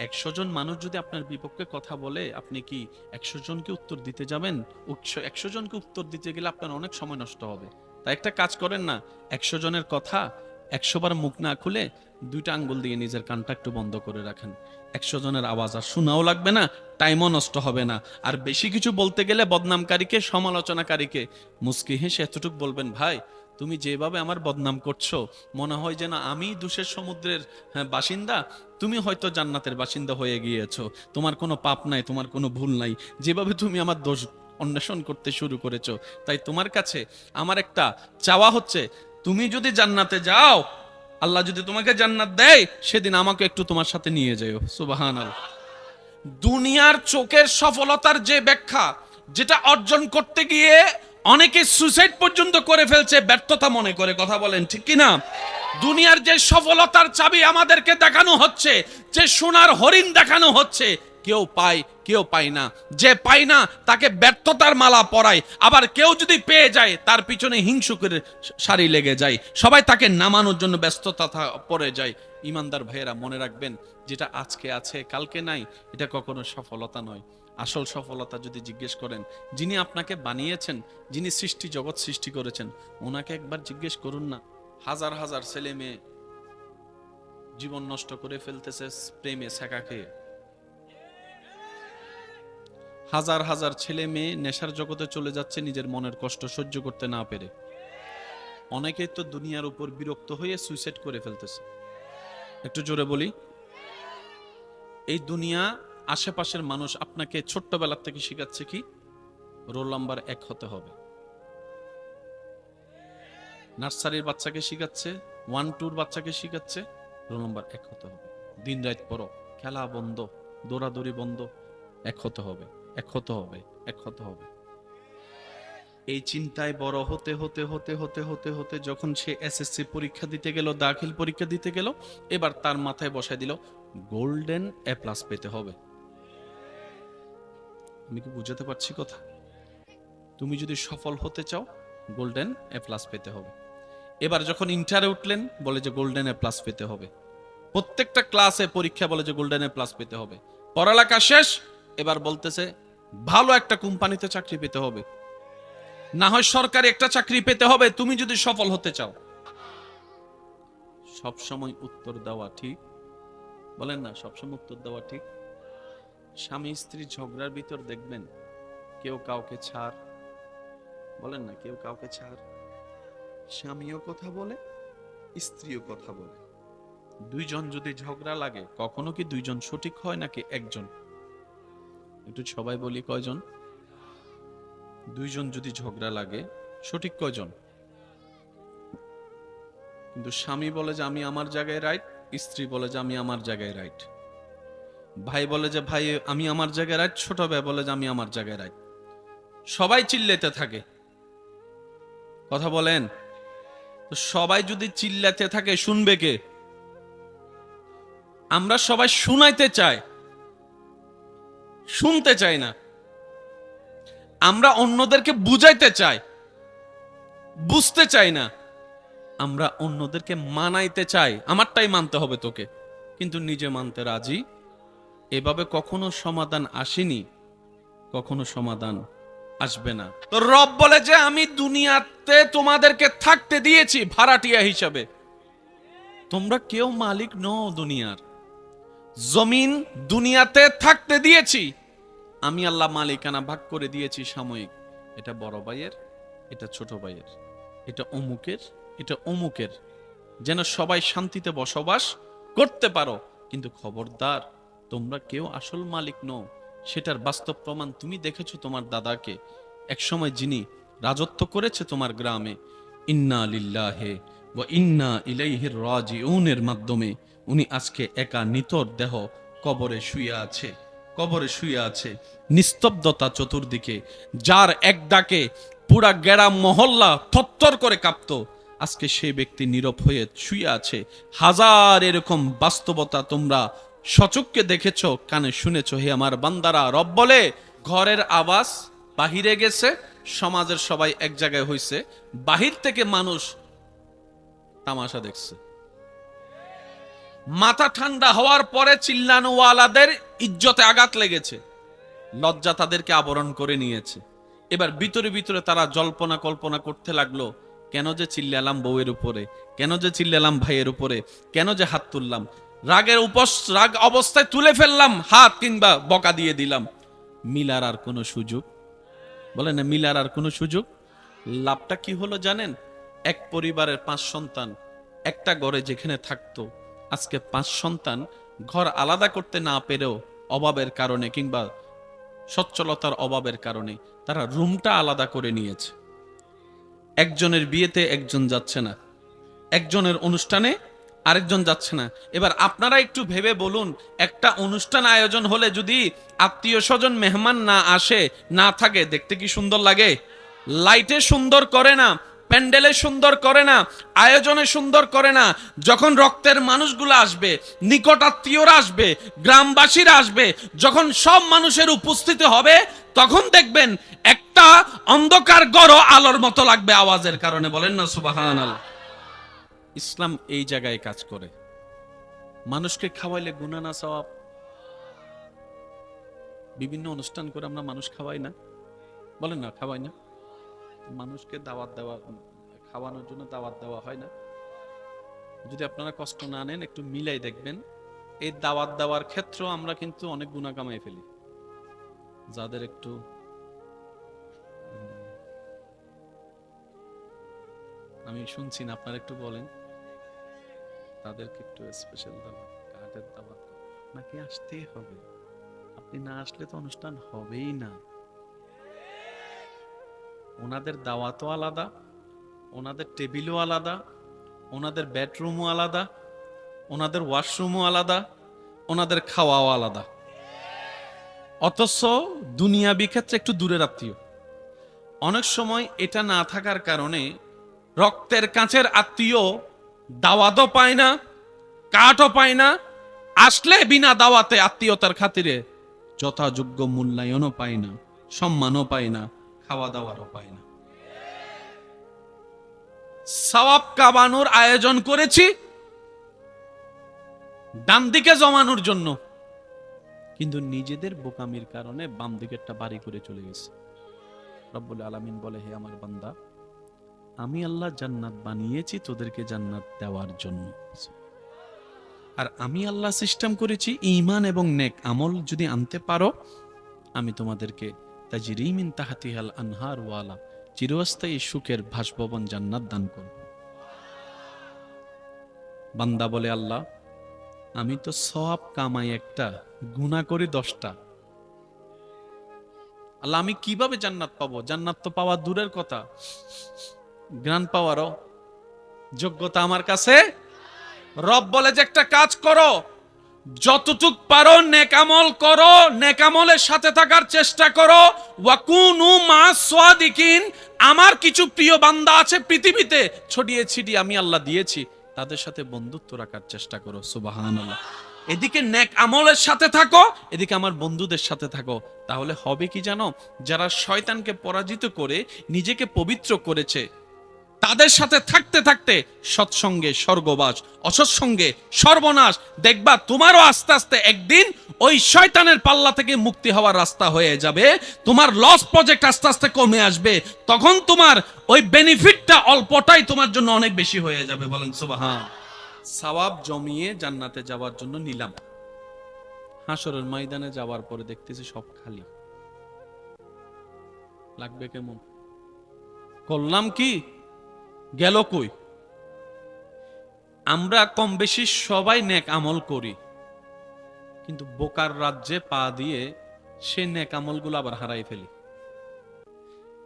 100 জন মানুষ যদি আপনার বিপক্ষে কথা বলে, আপনি কি 100 জনকে উত্তর দিতে যাবেন? 100 জনকে উত্তর দিতে গেলে আপনার অনেক সময় নষ্ট হবে। তাই একটা কাজ করেন না, 100 জনের কথা 100 বার মুখ না খুলে 2টা আঙ্গুল দিয়ে নিজের কানটা একটু বন্ধ করে রাখেন। 100 জনের আওয়াজ আর শোনাও লাগবে না, টাইমও নষ্ট হবে না। আর বেশি কিছু বলতে গেলে বদনামকারীকে, সমালোচনাকারীকে মুস্কি হেসে এতটুকু বলবেন, ভাই তুমি যেভাবে আমার বদনাম করছো, মনে হয় যেন আমি দুষের সমুদ্রের বাসিন্দা, তুমি হয়তো জান্নাতের বাসিন্দা হয়ে গিয়েছো। তোমার কোনো পাপ নাই, তোমার কোনো ভুল নাই। যেভাবে তুমি আমার দোষ অন্বেষণ করতে শুরু করেছো, তাই তোমার কাছে আমার একটা চাওয়া হচ্ছে, তুমি যদি জান্নাতে যাও, আল্লাহ যদি তোমাকে জান্নাত দেয়, সেদিন আমাকে একটু তোমার সাথে নিয়ে যাও। সুবহানাল্লাহ। দুনিয়ার চোখের সফলতার যে ব্যাখ্যা, যেটা অর্জন করতে গিয়ে অনেকে সুইসাইড পর্যন্ত করে ফেলছে ব্যর্থতা মনে করে। কথা বলেন ঠিক কিনা? দুনিয়ার যে সফলতার চাবি আমাদেরকে দেখানো হচ্ছে, যে সোনার হরিণ দেখানো হচ্ছে, কেউ পায় কেউ পায় না। যে পায় না তাকে ব্যর্থতার মালা পরায়, আবার কেউ যদি পেয়ে যায় তার পিছনে হিংসুকের সারি লেগে যায়, সবাই তাকে নামানোর জন্য ব্যস্ততা পড়ে যায়। ইমানদার ভাইয়েরা মনে রাখবেন, যেটা আজকে আছে কালকে নাই, এটা কখনো সফলতা নয়। আসল সফলতা যদি জিজ্ঞেস করেন, যিনি আপনাকে বানিয়েছেন, যিনি সৃষ্টি জগৎ সৃষ্টি করেছেন, ওনাকে একবার জিজ্ঞেস করুন না। হাজার হাজার ছেলে মেয়ে জীবন নষ্ট করে ফেলতেছে প্রেমে ছ্যাঁকা খেয়ে। হাজার হাজার ছেলে মেয়ে নেশার জগতে চলে যাচ্ছে নিজের মনের কষ্ট সহ্য করতে না পেরে। অনেকেই তো দুনিয়ার উপর বিরক্ত হয়ে সুইসাইড করে ফেলতেছে। একটু জোরে বলি, এই দুনিয়া, আশেপাশের মানুষ আপনাকে ছোট্টবেলা থেকে শিখাচ্ছে কি? রোল নাম্বার 1 হতে হবে। নার্সারির বাচ্চাকে শিখাচ্ছে, 1-2 বাচ্চাকে শিখাচ্ছে, রোল নাম্বার 1 হতে হবে। দিন রাত পড়ো, খেলা বন্ধ, দৌড়াদৌড়ি বন্ধ, 1 হতে হবে, 1 হতে হবে। এক হতে হবে। এই চিন্তায় বড় হতে হতে হতে হতে হতে হতে যখন সে এসএসসি পরীক্ষা দিতে গেল, দাখিল পরীক্ষা দিতে গেল, এবার তার মাথায় বসায় দিল গোল্ডেন এ প্লাস পেতে হবে। আমি কি বুঝাতে পারছি কথা? তুমি যদি সফল হতে চাও গোল্ডেন এ প্লাস পেতে হবে। এবার যখন ইন্টারে উঠলেন বলে যে গোল্ডেন এ প্লাস পেতে হবে। প্রত্যেকটা ক্লাসে পরীক্ষা বলে যে গোল্ডেন এ প্লাস পেতে হবে। পড়ালেখা শেষ, এবার বলতেছে ভালো একটা কোম্পানিতে চাকরি পেতে হবে, না হয় সরকারি একটা চাকরি পেতে হবে তুমি যদি সফল হতে চাও। সব সময় উত্তর দেওয়া ঠিক? বলেন না, সবসময় উত্তর দেওয়া ঠিক? স্বামী স্ত্রী ঝগড়ার ভিতর দেখবেন কেউ কাউকে ছাড়, বলেন না, কেউ কাউকে ছাড়। স্বামীও কথা বলে, স্ত্রীও কথা বলে। দুইজন যদি ঝগড়া লাগে কখনো কি দুইজন সঠিক হয় নাকি একজন? একটু সবাই বলি কয়জন? দুইজন যদি ঝগড়া লাগে সঠিক কয়জন? কিন্তু স্বামী বলে যে আমি আমার জায়গায় রাইট, স্ত্রী বলে যে আমি আমার জায়গায় রাইট। ভাই বলে যে ভাই আমি আমার জায়গায় রাইট, ছোট ভাই বলে যে আমি আমার জায়গায় রাইট। সবাই চিল্লাতে থাকে, কথা বলেন। তো সবাই যদি চিল্লাতে থাকে শুনবে কে? আমরা সবাই শুনাইতে চাই, শুনতে চাই না। আমরা অন্যদেরকে বুঝাইতে চাই, বুঝতে চাই না। আমরা অন্যদেরকে মানাইতে চাই, আমারটাই মানতে হবে তোকে, কিন্তু নিজে মানতে রাজি। এভাবে কখনো সমাধান আসেনি, কখনো সমাধান আসবে না। তো রব বলে যে আমি দুনিয়াতে তোমাদেরকে থাকতে দিয়েছি ভাড়াটিয়া হিসাবে, তোমরা কেউ মালিক নও দুনিয়ার। জমিন দুনিয়াতে থাকতে দিয়েছি, আমি আল্লাহ মালিকানা ভাগ করে দিয়েছি সাময়িক। এটা বড় ভাইয়ের, এটা ছোট ভাইয়ের, এটা অমুকের, এটা অমুকের, যেন সবাই শান্তিতে বসবাস করতে পারো। কিন্তু খবরদার, তোমরা কেউ আসল মালিক নও। সেটার বাস্তব প্রমাণ তুমি দেখেছো তোমার দাদাকে একসময়, যিনি রাজত্ব করেছে তোমার গ্রামে। ইন্না লিল্লাহি ওয়া ইন্না ইলাইহি রাজিউনের মাধ্যমে উনি আজকে একা নিতর দেহ কবরে শুয়ে আছে, কবরে শুয়ে আছে। নিস্তব্ধতা চতুর্দিকে, যার এক ডাকে পুরা গ্রাম মহল্লা থরথর করে কাঁপতো, আজকে সেই ব্যক্তি নীরব হয়ে শুয়ে আছে। হাজার এরকম বাস্তবতা তোমরা সচক্ষে দেখেছ, কানে শুনেছ। হে আমার বান্দারা, রব বলে ঘরের আওয়াজ বাহিরে গেছে, সমাজের সবাই এক জায়গায় হইছে, বাহির থেকে মানুষ তামাশা দেখছে। মাথা ঠান্ডা হওয়ার পরে চিল্লানোওয়ালাদের ইজ্জতে আঘাত লেগেছে, লজ্জা তাদেরকে আবরণ করে নিয়েছে। এবার ভিতরে ভিতরে তারা জল্পনা কল্পনা করতে লাগলো, কেন যে চিল্লালাম বউয়ের উপরে, কেন যে চিল্লালাম ভাইয়ের উপরে, কেন যে হাত তুললাম, রাগ অবস্থায় তুলে ফেললাম হাত, কিংবা বকা দিয়ে দিলাম। মিলার আর কোনো সুযোগ, বলে না, মিলার আর কোনো সুযোগ। লাভটা কি হলো জানেন? এক পরিবারের 5 সন্তান একটা ঘরে যেখানে থাকতো, আজকে 5 সন্তান ঘর আলাদা করতে না পেরেও অভাবের কারণে কিংবা সচ্ছলতার অভাবের কারণে তারা রুমটা আলাদা করে নিয়েছে। একজনের বিয়েতে একজন যাচ্ছে না, একজনের অনুষ্ঠানে আরেকজন যাচ্ছে না। এবার আপনারা একটু ভেবে বলুন, একটা অনুষ্ঠান আয়োজন হলে যদি আত্মীয় স্বজন মেহমান না আসে, না থাকে, দেখতে কি সুন্দর লাগে? লাইটে সুন্দর করে না, প্যান্ডেলে সুন্দর করে না, আয়োজনে সুন্দর করে না। যখন রক্তের মানুষগুলো আসবে, নিকট আত্মীয়রা আসবে, গ্রামবাসীরা আসবে, যখন সব মানুষের উপস্থিতি হবে, তখন দেখবেন একটা অন্ধকার গড় আলোর মতো লাগবে আওয়াজের কারণে। বলেন না সুবহানাল্লাহ। ইসলাম এই জায়গায় কাজ করে। মানুষকে খাওয়াইলে গুনাহ না সওয়াব? বিভিন্ন অনুষ্ঠান করে আমরা মানুষ খাওয়াই না, বলেন না, খাওয়াই না? মানুষকে দাওয়াত দেওয়া, খাওয়ানোর জন্য দাওয়াত দেওয়া হয় না? যদি আপনারা কষ্ট না নেন, একটু মিলাই দেখবেন, এই দাওয়াত দেওয়ার ক্ষেত্রে আমরা কিন্তু অনেক গুনাহ কামাই ফেলি। যাদের একটু আমি শুনছি না, আপনারা একটু বলেন, তাদেরকে একটু স্পেশাল দাওয়াত, কার্ডের দাওয়াত নাকি আসতেই হবে? আপনি না আসলে তো অনুষ্ঠান হবেই না। ওনাদের দাওয়াতও আলাদা, ওনাদের টেবিলও আলাদা, ওনাদের বেডরুমও আলাদা, ওনাদের ওয়াশরুমও আলাদা, ওনাদের খাওয়াও আলাদা। অথচ দুনিয়াবি ক্ষেত্রে একটু দূরের আত্মীয়। অনেক সময় এটা না থাকার কারণে রক্তের কাছের আত্মীয় দাওয়াতও পায় না, কাঠও পায় না, আসলে বিনা দাওয়াতে আত্মীয়তার খাতিরে যথাযোগ্য মূল্যায়নও পায় না, সম্মানও পায় না, খাওয়া দাওয়ারও পায় না। সওয়াব কামানোর আয়োজন করেছি ডান দিকে জমানোর জন্য, কিন্তু নিজেদের বোকামির কারণে বাম দিকেরটা বাড়ি করে চলে গেছে। রব্বুল আলামিন বলে, হে আমার বান্দা, আমি আল্লাহ জান্নাত বানিয়েছি তোদেরকে জান্নাত দেওয়ার জন্য, আর আমি আল্লাহ সিস্টেম করেছি ঈমান এবং নেক আমল যদি আনতে পারো, আমি তোমাদেরকে তাজরি মিন তাহতিহাল আনহার ওয়ালা চিরস্থায়ী সুখের ভাসভবন জান্নাত দান করব। বান্দা বলে, আল্লাহ আমি তো সওয়াব কামাই একটা, গুনাহ করি 10টা, আল্লাহ আমি কিভাবে জান্নাত পাবো? জান্নাত তো পাওয়া দূরের কথা, জ্ঞান পাওয়ারও যোগ্যতা আমার কাছে। রব বলে যে একটা কাজ করো, যতটুক পারো নেক আমল করো, নেক আমলের সাথে থাকার চেষ্টা করো। ওয়াকুনু মাস সাদিকিন, আমার কিছু প্রিয় বান্দা আছে পৃথিবীতে, ছড়িয়ে ছিটিয়ে আমি আল্লাহ দিয়েছি, তাদের সাথে বন্ধুত্ব রাখার চেষ্টা করো। সুবহানাল্লাহ। এদিকে নেক আমলের সাথে থাকো, এদিকে আমার বন্ধুদের সাথে থাকো। তাহলে হবে কি জানো? যারা শয়তানকে পরাজিত করে নিজেকে পবিত্র করেছে, তাদের সাথে থাকতে থাকতে সৎসঙ্গে স্বর্গবাস, অসৎসঙ্গে সর্বনাশ। দেখবা তোমারও আস্তে আস্তে একদিন ওই শয়তানের পাল্লা থেকে মুক্তি হওয়ার রাস্তা হয়ে যাবে, তোমার লস প্রজেক্ট আস্তে আস্তে কমে আসবে, তখন তোমার ওই বেনিফিটটা অল্পটাই তোমার জন্য অনেক বেশি হয়ে যাবে। বলেন সুবহান। সওয়াব জমিয়ে জান্নাতে যাওয়ার জন্য নিলাম, হাসরের ময়দানে যাওয়ার পরে দেখতেছি সব খালি। লাগবে কেমন? করলাম কি, গেল কই? আমরা কম বেশি সবাই নেক আমল করি, কিন্তু বোকার রাজ্যে পা দিয়ে সে নেক আমলগুলো আবার হারাই ফেলি।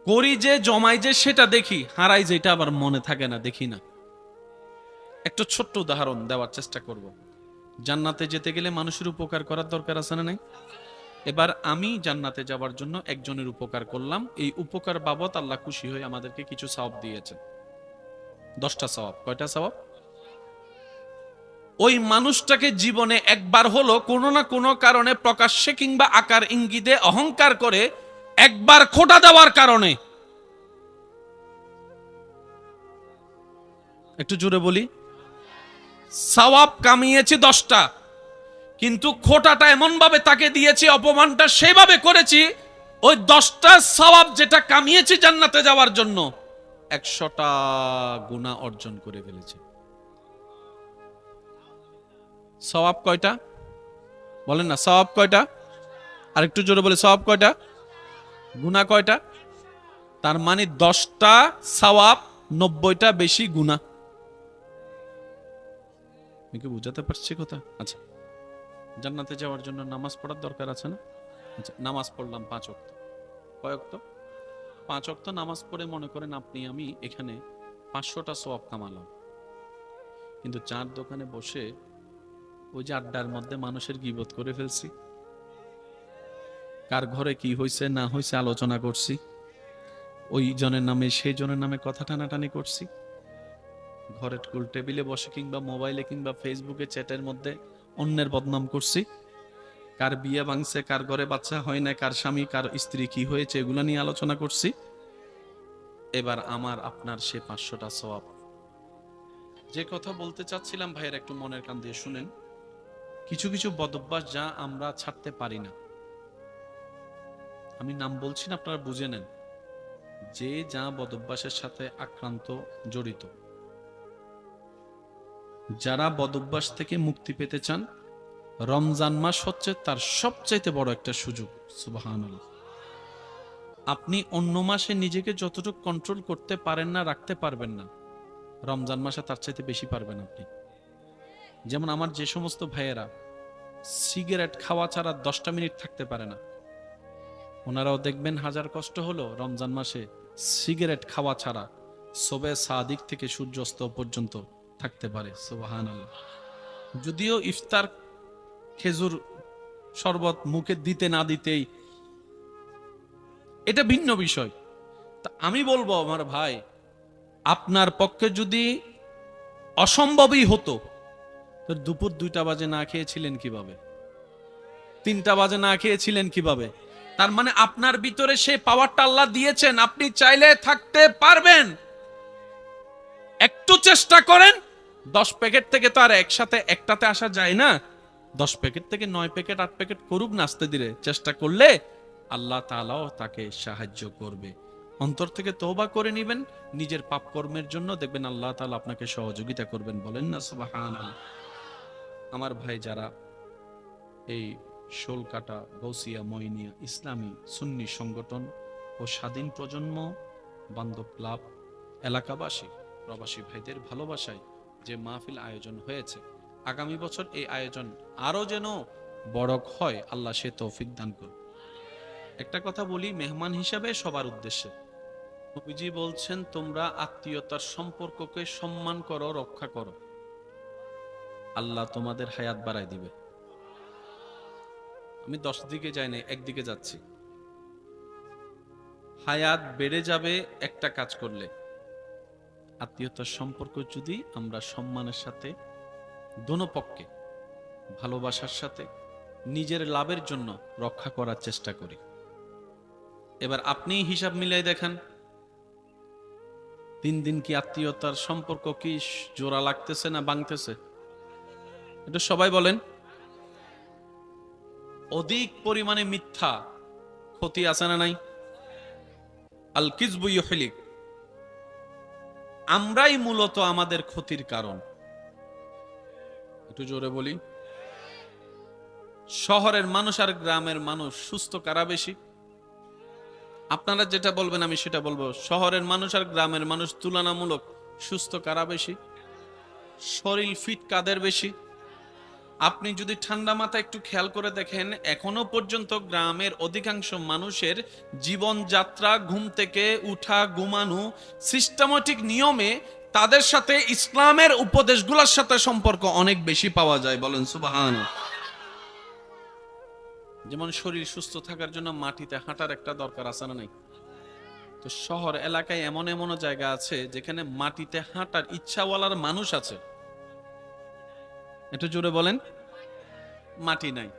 করি যে, জমাই যে, সেটা দেখি, হারাই যেটা আবার মনে থাকে না, দেখি না। একটা ছোট্ট উদাহরণ দেওয়ার চেষ্টা করব। জান্নাতে যেতে গেলে মানুষের উপকার করার দরকার আছে না নাই? এবার আমি জান্নাতে যাওয়ার জন্য একজনের উপকার করলাম, এই উপকার বাবদ আল্লাহ খুশি হয়ে আমাদেরকে কিছু সওয়াব দিয়েছেন, 10টা সওয়াব। কয়টা সওয়াব? ওই মানুষটাকে জীবনে একবার হলো কোনো না কোনো কারণে প্রকাশ্যে কিংবা আকার ইঙ্গিতে অহংকার করে একবার খোঁটা দেওয়ার কারণে, একটু জোরে বলি, সওয়াব কামিয়েছি 10টা, কিন্তু খোঁটাটা এমন ভাবে তাকে দিয়েছি, অপমানটা সেভাবে করেছি, ওই 10টা সওয়াব যেটা কামিয়েছি জান্নাতে যাওয়ার জন্য, 100টা গুনাহ অর্জন করে ফেলেছে। সওয়াব কয়টা? বলেন না, সওয়াব কয়টা? আরেকটু জোরে বলে, সওয়াব কয়টা? গুনাহ কয়টা? তার মানে 10টা সওয়াব, 90টা বেশি গুনাহ। আমি কি বুঝাতে পারছি কথা? আচ্ছা, জান্নাতে যাওয়ার জন্য নামাজ পড়ার দরকার আছে না? আচ্ছা, নামাজ পড়লাম 5 ওয়াক্ত। কয় ওয়াক্ত? 5 ওয়াক্ত নামাজ পড়ে মনে করেন আপনি আমি এখানে 500টা সওয়াব কামালাম, কিন্তু চার দোকানে বসে ওই যে আড্ডার মধ্যে মানুষের গীবত করে ফেলছি, কার ঘরে কি হয়েছে না হয়েছে আলোচনা করছি, ওই জনের নামে সেই জনের নামে কথা টানাটানি করছি, ঘরের টুল টেবিলে বসে কিংবা মোবাইলে কিংবা ফেসবুকে চ্যাটের মধ্যে অন্যের বদনাম করছি, কার বিয়ে ভাঙছে, কার ঘরে বাচ্চা হয় না, কার স্বামী কার স্ত্রী কি হয়েছে, এগুলা নিয়ে আলোচনা করছি। এবার আমার আপনার সে 500টা সওয়াব। যে কথা বলতে চাচ্ছিলাম ভাইয়ের, একটু মনের কান দিয়ে শুনেন। কিছু কিছু বদভ্যাস যা আমরা ছাড়তে পারি না, আমি নাম বলছি না, আপনারা বুঝে নেন, যে যা বদভ্যাসের সাথে আক্রান্ত জড়িত, যারা বদভ্যাস থেকে মুক্তি পেতে চান, রমজান মাস হচ্ছে তার সবচাইতে বড় একটা সুযোগ। সুবহানাল্লাহ। আপনি অন্য মাসে নিজেকে যতটুকু কন্ট্রোল করতে পারেন না, রাখতে পারবেন না, রমজান মাসে তার চাইতে বেশি পারবেন আপনি। যেমন আমার যে সমস্ত ভাইয়েরা সিগারেট খাওয়া ছাড়া 10টা মিনিট থাকতে পারে না, ওনারাও দেখবেন হাজার কষ্ট হলো রমজান মাসে সিগারেট খাওয়া ছাড়া সবে সাদিক থেকে সূর্যাস্ত পর্যন্ত থাকতে পারে। সুবহানাল্লাহ। যদিও ইফতার খেজুর শরবত মুখে দিতে না দিতেই, এটা ভিন্ন বিষয়। তা আমি বলবো আমার ভাই, আপনার পক্ষে যদি অসম্ভবই হতো, তো দুপুর 2টা বাজে না খেয়েছিলেন কিভাবে? 3টা বাজে না খেয়েছিলেন কিভাবে? তার মানে আপনার ভিতরে সেই পাওয়ারটা আল্লাহ দিয়েছেন, আপনি চাইলে থাকতে পারবেন। একটু চেষ্টা করেন। 10 প্যাকেট থেকে তো আর একসাথে একটাতে আসা যায় না। 10 প্যাকেট থেকে 9 প্যাকেট 8 প্যাকেট করুক না, আস্তে ধীরে চেষ্টা করলে আল্লাহ তাআলাও তাকে সাহায্য করবে। অন্তর থেকে তওবা করে নেবেন নিজের পাপ কর্মের জন্য, দেখবেন আল্লাহ তাআলা আপনাকে সহযোগিতা করবেন। বলেন না সুবহানাল্লাহ। আমার ভাই যারা এই শোলকাটা গৌসিয়া মইনিয়া ইসলামী সুন্নি সংগঠন ও স্বাধীন প্রজন্ম বান্ধব ক্লাব এলাকাবাসী প্রবাসী ভাইদের ভালোবাসায় যে মাহফিল আয়োজন হয়েছে, আগামী বছর এই আয়োজন আরো যেন বড় হয়, আল্লাহ সে তৌফিক দান করুন। একটা কথা বলি মেহমান হিসাবে সবার উদ্দেশ্যে, নবীজি বলছেন তোমরা আত্মীয়তার সম্পর্ককে সম্মান করো, রক্ষা করো, আল্লাহ তোমাদের হায়াত বাড়ায় দিবে। আমি 10 দিকে যাই না, একদিকে যাচ্ছি। হায়াত বেড়ে যাবে একটা কাজ করলে, আত্মীয়তার সম্পর্ক যদি আমরা সম্মানের সাথে, দোনো পক্ষে ভালোবাসার সাথে, নিজের লাভের জন্য রক্ষা করার চেষ্টা করি। এবার আপনি হিসাব মিলাই দেখেন, দিন দিন কি আত্মীয়তার সম্পর্ক কি জোড়া লাগতেছে না ভাঙতেছে? এটা সবাই বলেন। অধিক পরিমাণে মিথ্যা ক্ষতি আছে না নাই? আল কিযবু ইউহলিক, আমরাই মূলত আমাদের ক্ষতির কারণ। একটু জোরে বলি। শহরের মানুষ আর গ্রামের মানুষ সুস্থ কারা বেশি? আপনারা যেটা বলবেন আমি সেটা বলবো। শহরের মানুষ আর গ্রামের মানুষ তুলনামূলক সুস্থ কারা বেশি? শরীর ফিট কাদের বেশি? আপনি যদি ঠান্ডা মাথায় একটু খেয়াল করে দেখেন, এখনো পর্যন্ত গ্রামের অধিকাংশ মানুষের জীবনযাত্রা, ঘুম থেকে উঠা, ঘুমানো, সিস্টেমেটিক নিয়মে তাদের সাথে ইসলামের উপদেশগুলোর সাথে সম্পর্ক অনেক বেশি পাওয়া যায়। বলেন সুবহানাল্লাহ। যেমন শরীর সুস্থ থাকার জন্য মাটিতে হাঁটার একটা দরকার আছে না নাই? তো শহর এলাকায় এমন এমন জায়গা আছে যেখানে মাটিতে হাঁটার ইচ্ছাওয়ালার মানুষ আছে, একটু জোরে বলেন, মাটি নাই।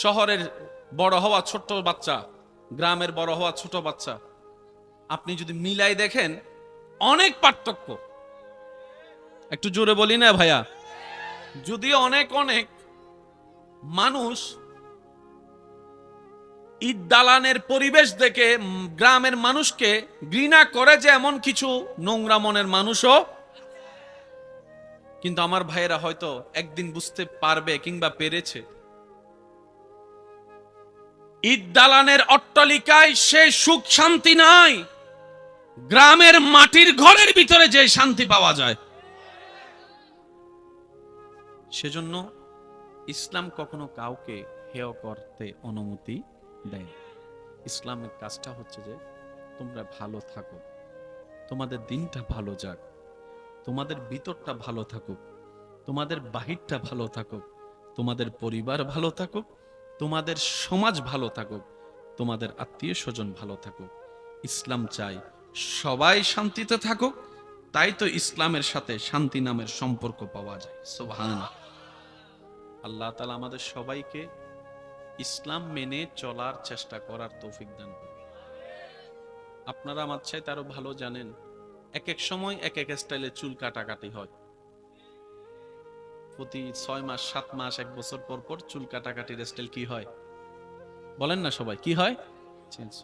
শহরের বড় হওয়া ছোট বাচ্চা, গ্রামের বড় হওয়া ছোট বাচ্চা, আপনি যদি মিলাই দেখেন অনেক পার্থক্য। একটু জোরে বলি না ভাইয়া? যদি অনেক অনেক মানুষ ঈদ দালানের পরিবেশ দেখে গ্রামের মানুষকে ঘৃণা করে, যে এমন কিছু নোংরা মনের মানুষও, কিন্তু আমার ভাইয়েরা হয়তো একদিন বুঝতে পারবে কিংবা পেরেছে, ঈদ দালানের অট্টালিকায় সে সুখ শান্তি নাই, গ্রামের মাটির ঘরের ভিতরে যে শান্তি পাওয়া যায়। সেজন্য ইসলাম কখনো কাউকে হেয় করতে অনুমতি দেয় না। ইসলামের কাজটা হচ্ছে যে তোমরা ভালো থাকো, তোমাদের দিনটা ভালো যাক, তোমাদের ভিতরটা ভালো থাকুক, তোমাদের বাহিরটা ভালো থাকুক, তোমাদের পরিবার ভালো থাকুক, তোমাদের সমাজ ভালো থাকুক, তোমাদের আত্মীয় স্বজন ভালো থাকুক। ইসলাম চাই সবাই শান্তিতে থাকুক। তাই তো ইসলামের সাথে শান্তি নামের সম্পর্ক পাওয়া যায়। সুবহানাল্লাহ। আল্লাহ তাআলা আমাদের সবাইকে ইসলাম মেনে চলার চেষ্টা করার তৌফিক দান করুন। আপনারা আমার চাইতে আরো ভালো জানেন, এক এক সময় এক এক স্টাইলে চুল কাটাকাটি হয়। প্রতি 6 মাস 7 মাস 1 বছর পর পর চুল কাটাকাটির স্টাইল কি হয় বলেন না সবাই? কি হয়? চেঞ্জ।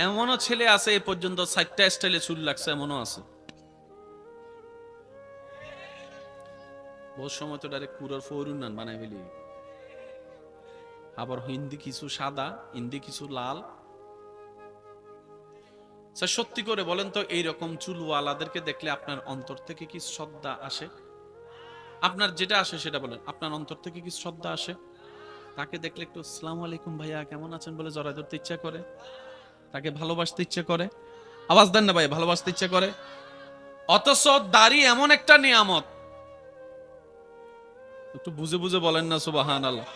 এমনও ছেলে আছে এ পর্যন্ত 4টা স্টাইলে চুল লাগছে, এমনও আছে। বহু সময় তো ডাইরেক্ট পুরোর ফৌরুন বানাই ফেলি। আবার হিন্দি কিছু সাদা, হিন্দি কিছু লাল। সত্যি করে বলেন তো, এইরকম চুলওয়ালাদেরকে দেখলে আপনার অন্তর থেকে কি শ্রদ্ধা আসে? আপনার যেটা আসে সেটা বলেন। আপনার অন্তর থেকে কি শ্রদ্ধা আসে? তাকে দেখলে একটু আসসালামু আলাইকুম ভাইয়া কেমন আছেন বলে জড়ায় ধরতে ইচ্ছা করে? তাকে ভালোবাসতে ইচ্ছে করে? আওয়াজ দেন না ভাই, ভালোবাসতে ইচ্ছে করে। অথচ দাড়ি এমন একটা নিয়ামত, একটু বুঝে বুঝে বলেন না সুবহানাল্লাহ।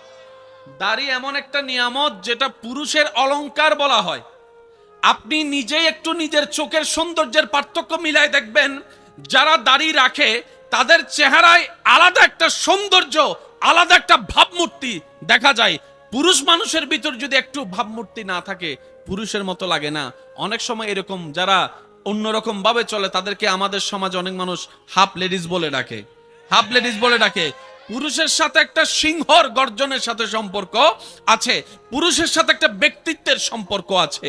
দাড়ি এমন একটা নিয়ামত যেটা পুরুষের অলংকার বলা হয়। আপনি নিজেই একটু নিজের চোখের সৌন্দর্যের পার্থক্য মিলাই দেখবেন, যারা দাড়ি রাখে তাদের চেহারায় আলাদা একটা সৌন্দর্য, আলাদা একটা ভাবমূর্তি দেখা যায়। পুরুষ মানুষের ভিতর যদি একটু ভাবমূর্তি না থাকে, পুরুষের মতো লাগে না। অনেক সময় এরকম যারা অন্যরকম ভাবে চলে তাদেরকে আমাদের সমাজে অনেক মানুষ হাফ লেডিস বলে ডাকে, হাফ লেডিস বলে ডাকে। পুরুষের সাথে একটা সিংহর গর্জনের সাথে সম্পর্ক আছে, পুরুষের সাথে একটা ব্যক্তিত্বের সম্পর্ক আছে,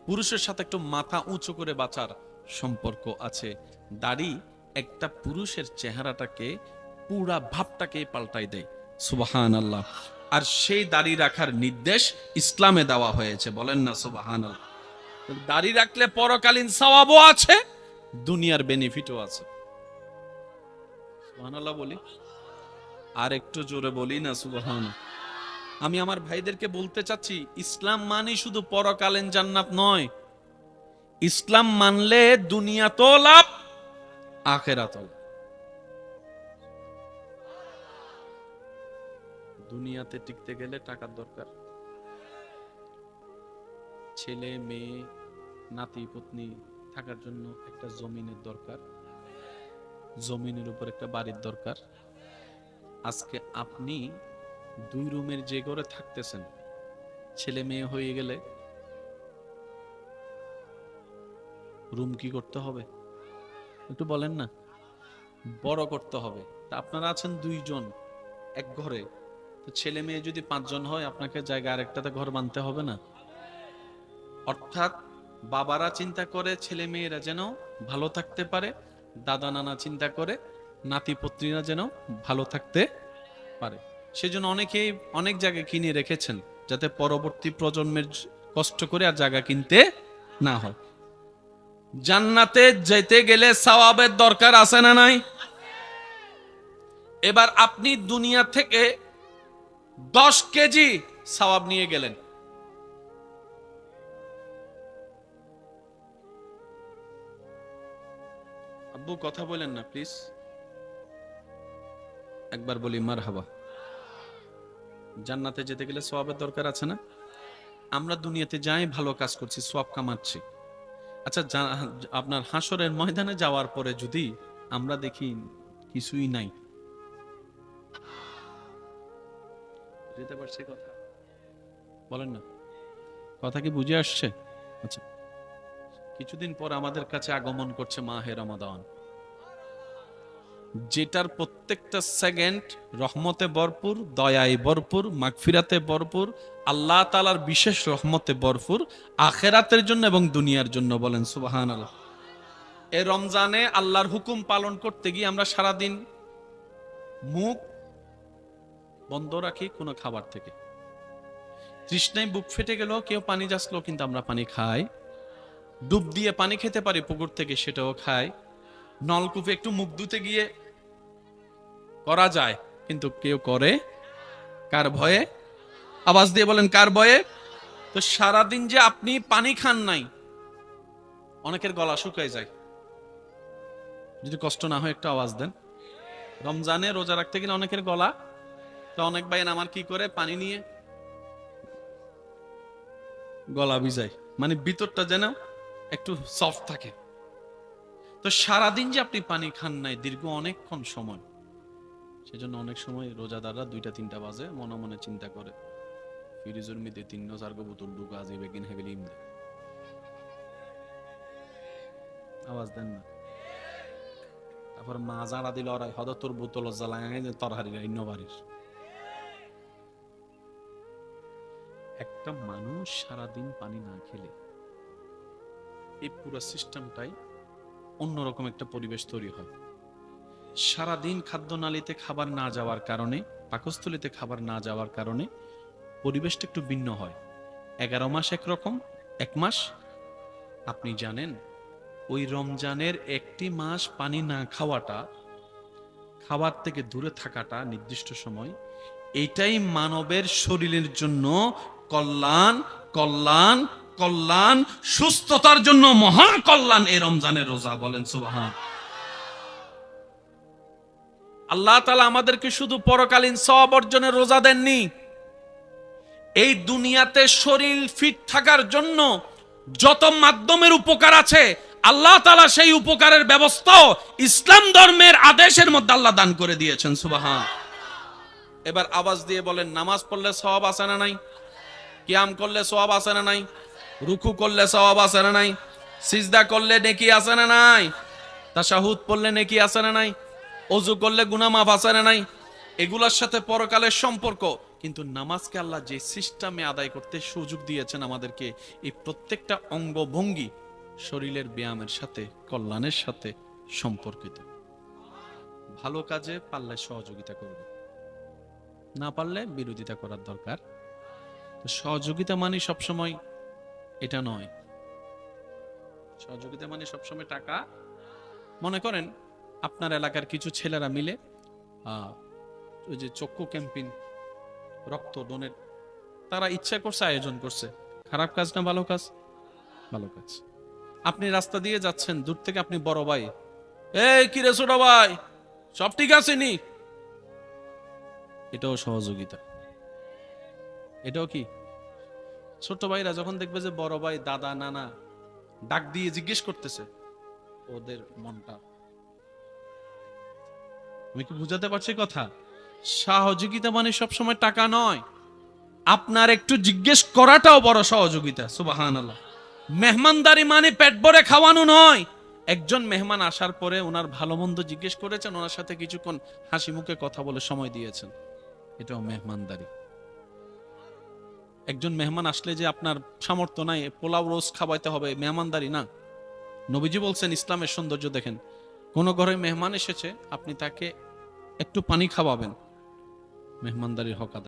পুরুষের সাথে একটু মাথা উঁচু করে বাঁচার সম্পর্ক আছে। দাড়ি একটা পুরুষের চেহারাটাকে, পুরা ভাবটাকে পাল্টাই দেয়। সুবহানাল্লাহ। আর সেই দাড়ি রাখার নির্দেশ ইসলামে দেওয়া হয়েছে, বলেন না সুবহানাল্লাহ। দাড়ি রাখলে পরকালীন সওয়াবও আছে, দুনিয়ার বেনিফিটও আছে। সুবহানাল্লাহ বলি, আর একটু জোরে বলি না সুবহানাল্লাহ। আমি আমার ভাইদেরকে বলতে চাচ্ছি, ইসলাম মানে শুধু পরকালীন জান্নাত নয়। ইসলাম মানলে দুনিয়াতেও লাভ, আখিরাতেও। দুনিয়াতে টিকতে গেলে টাকার দরকার, ছেলে মেয়ে নাতি পত্নী থাকার জন্য একটা জমিনের দরকার, জমিনের উপর একটা বাড়ির দরকার। আজকে আপনি 2 রুমের যে ঘরে থাকতেছেন, ছেলে মেয়ে হয়ে গেলে রুম কি করতে হবে একটু বলেন না, বড় করতে হবে। তা আপনারা আছেন 2 জন এক ঘরে, তো ছেলে মেয়ে যদি 5 জন হয়, আপনাকে জায়গা আরেকটাতে ঘর বানতে হবে না? অর্থাৎ বাবারা চিন্তা করে ছেলে মেয়েরা যেন ভালো থাকতে পারে, দাদা নানা চিন্তা করে নাতি পত্নীরা যেন ভালো থাকতে পারে। সেজন্য অনেকেই অনেক জায়গা কিনে রেখেছেন, যাতে পরবর্তী প্রজন্মের কষ্ট করে আর জায়গা কিনতে না হয়। জান্নাতে যেতে গেলে সওয়াবের দরকার আছে না নাই? এবার আপনি দুনিয়া থেকে 10 কেজি সওয়াব নিয়ে গেলেন, আব্বু কথা বলেন না প্লিজ, একবার বলি মারহাবা। জান্নাতে যেতে গেলে সওয়াবের দরকার আছে না? আমরা দুনিয়াতে যাই ভালো কাজ করছি, সওয়াব কামাচ্ছি। আচ্ছা, আপনার হাসরের ময়দানে যাওয়ার পরে যদি আমরা দেখি কিছুই নাই, যেতে পারছে কথা বলেন না, কথা কি বুঝে আসছে? আচ্ছা, কিছুদিন পর আমাদের কাছে আগমন করছে মাহে রমাদান, যেটার প্রত্যেকটা সেকেন্ড রহমতে ভরপুর, দয়ায় ভরপুর, মাগফিরাতে ভরপুর, আল্লাহ তাআলার বিশেষ রহমতে ভরপুর, আখিরাতের জন্য এবং দুনিয়ার জন্য। বলেন সুবহানাল্লাহ। এই রমজানে আল্লাহর হুকুম পালন করতে গিয়ে আমরা সারাদিন মুখ বন্ধ রাখি কোনো খাবার থেকে। তৃষ্ণায় বুক ফেটে গেল, কেউ পানি যাচ্ছিল কিন্তু আমরা পানি খাই। ডুব দিয়ে পানি খেতে পারি পুকুর থেকে, সেটাও খাই। নলকূপে একটু মুখ ধুতে গিয়ে করা যায়, কিন্তু কেউ করে কার ভয়ে? আওয়াজ দিয়ে বলেন, কার ভয়ে? তো সারাদিন যে আপনি পানি খান নাই, অনেকের গলা শুকায় যায়। যদি কষ্ট না হয় একটু আওয়াজ দেন। রমজানে রোজা রাখতে গেলে অনেকের গলা, তো অনেক ভাই আমার কি করে পানি নিয়ে গলা ভিজায়, মানে ভিতরটা যেন একটু সফট থাকে। তো সারাদিন যে আপনি পানি খান নাই দীর্ঘ অনেকক্ষণ সময়, সেজন্য অনেক সময় রোজাদাররা 2টা-3টা বাজে মনে মনে চিন্তা করে, ফ্রিজের মধ্যে 3-4 বোতল ঢুকা আছে, বেগিন হেভেলি ইমদে। আওয়াজ দেন না। তারপর মা জানা দিল ওরা হয়তো তোর বোতল জ্বালায় তরহারি বাড়ির। একটা মানুষ সারাদিন পানি না খেলে এই পুরো সিস্টেমটাই অন্যরকম একটা পরিবেশ তৈরি হয়। সারাদিন খাদ্যনালীতে খাবার না যাওয়ার কারণে, পাকস্থলীতে খাবার না যাওয়ার কারণে পরিবেশটা একটু ভিন্ন হয়। 11 মাস একরকম, 1 মাস আপনি জানেন ওই রমজানের 1টি মাস পানি না খাওয়াটা, খাবার থেকে দূরে থাকাটা নির্দিষ্ট সময়, এটাই মানবের শরীরের জন্য কল্যাণ, কল্যাণ, কল্যাণ, সুস্থতার জন্য মহা কল্যাণ এই রমজানের রোজা। বলেন সুবহান। আল্লাহ তাআলা আমাদেরকে শুধু পরকালীন সওয়াব অর্জনের রোজা দেননি, এই দুনিয়াতে শরীর ফিট থাকার জন্য যত মাধ্যমের উপকার আছে আল্লাহ তাআলা সেই উপকারের ব্যবস্থাও ইসলাম ধর্মের আদেশের মধ্যে আল্লাহ দান করে দিয়েছেন। সুবহান। এবার আওয়াজ দিয়ে বলেন, নামাজ পড়লে সওয়াব আছে না নাই? কিয়াম করলে সওয়াব আছে না নাই? রুকু করলে সওয়াব আছে না নাই? সিজদা করলে নেকি আছে না নাই? তাশাহুদ পড়লে নেকি আছে না নাই? ওযু করলে গুনাহ মাফ আছে না নাই? এগুলোর সাথে পরকালের সম্পর্ক। কিন্তু নামাজকে আল্লাহ যে সিস্টেমে আদায় করতে সুযোগ দিয়েছেন আমাদেরকে, এই প্রত্যেকটা অঙ্গভঙ্গি শরীরের ব্যায়ামের সাথে, কল্যাণের সাথে সম্পর্কিত। ভালো কাজে পারলে সহযোগিতা করবে, না পারলে বিরোধিতা করার দরকার। তো সহযোগিতা মানে সবসময় এটা নয়। সহযোগিতা মানে সবসময় টাকা। মনে করেন আপনার এলাকার কিছু ছেলেরা মিলে ওই যে চক্ষু ক্যাম্পেইন, রক্ত ডোনেট, তারা ইচ্ছা করছে, আয়োজন করছে। খারাপ কাজ না ভালো কাজ? ভালো কাজ। আপনি রাস্তা দিয়ে যাচ্ছেন, দূর থেকে আপনি বড় ভাই, এই কি রে ছোট ভাই, সব ঠিক আছে নি? এটাও সহযোগিতা। এটাও কি? ছোট ভাইরা যখন দেখবে যে বড় ভাই, দাদা, নানা ডাক দিয়ে জিজ্ঞেস করতেছে, ওদের মনটা, আমি কি বুঝাতে পারছি কথা? সহযোগিতা মানে সবসময় টাকা নয়, আপনার একটু জিজ্ঞেস করাটাও বড় সহযোগিতা। সুবহানাল্লাহ। মেহমানদারি মানে পেট ভরে খাওয়ানো নয়। একজন মেহমান আসার পরে ওনার ভালো মন্দ জিজ্ঞেস করেছেন, ওনার সাথে কিছুক্ষণ হাসি মুখে কথা বলে সময় দিয়েছেন, এটাও মেহমানদারি। একজন মেহমান আসলে যে আপনার সামর্থ্য নাই পোলাও রোজ খাওয়াইতে হবে, মেহমানদারি না। নবীজি বলছেন, ইসলামের সৌন্দর্য দেখেন, কোন ঘরে মেহমান এসেছে, আপনি তাকে একটু পানি খাওয়াবেন, মেহমানদারির হক আদায়।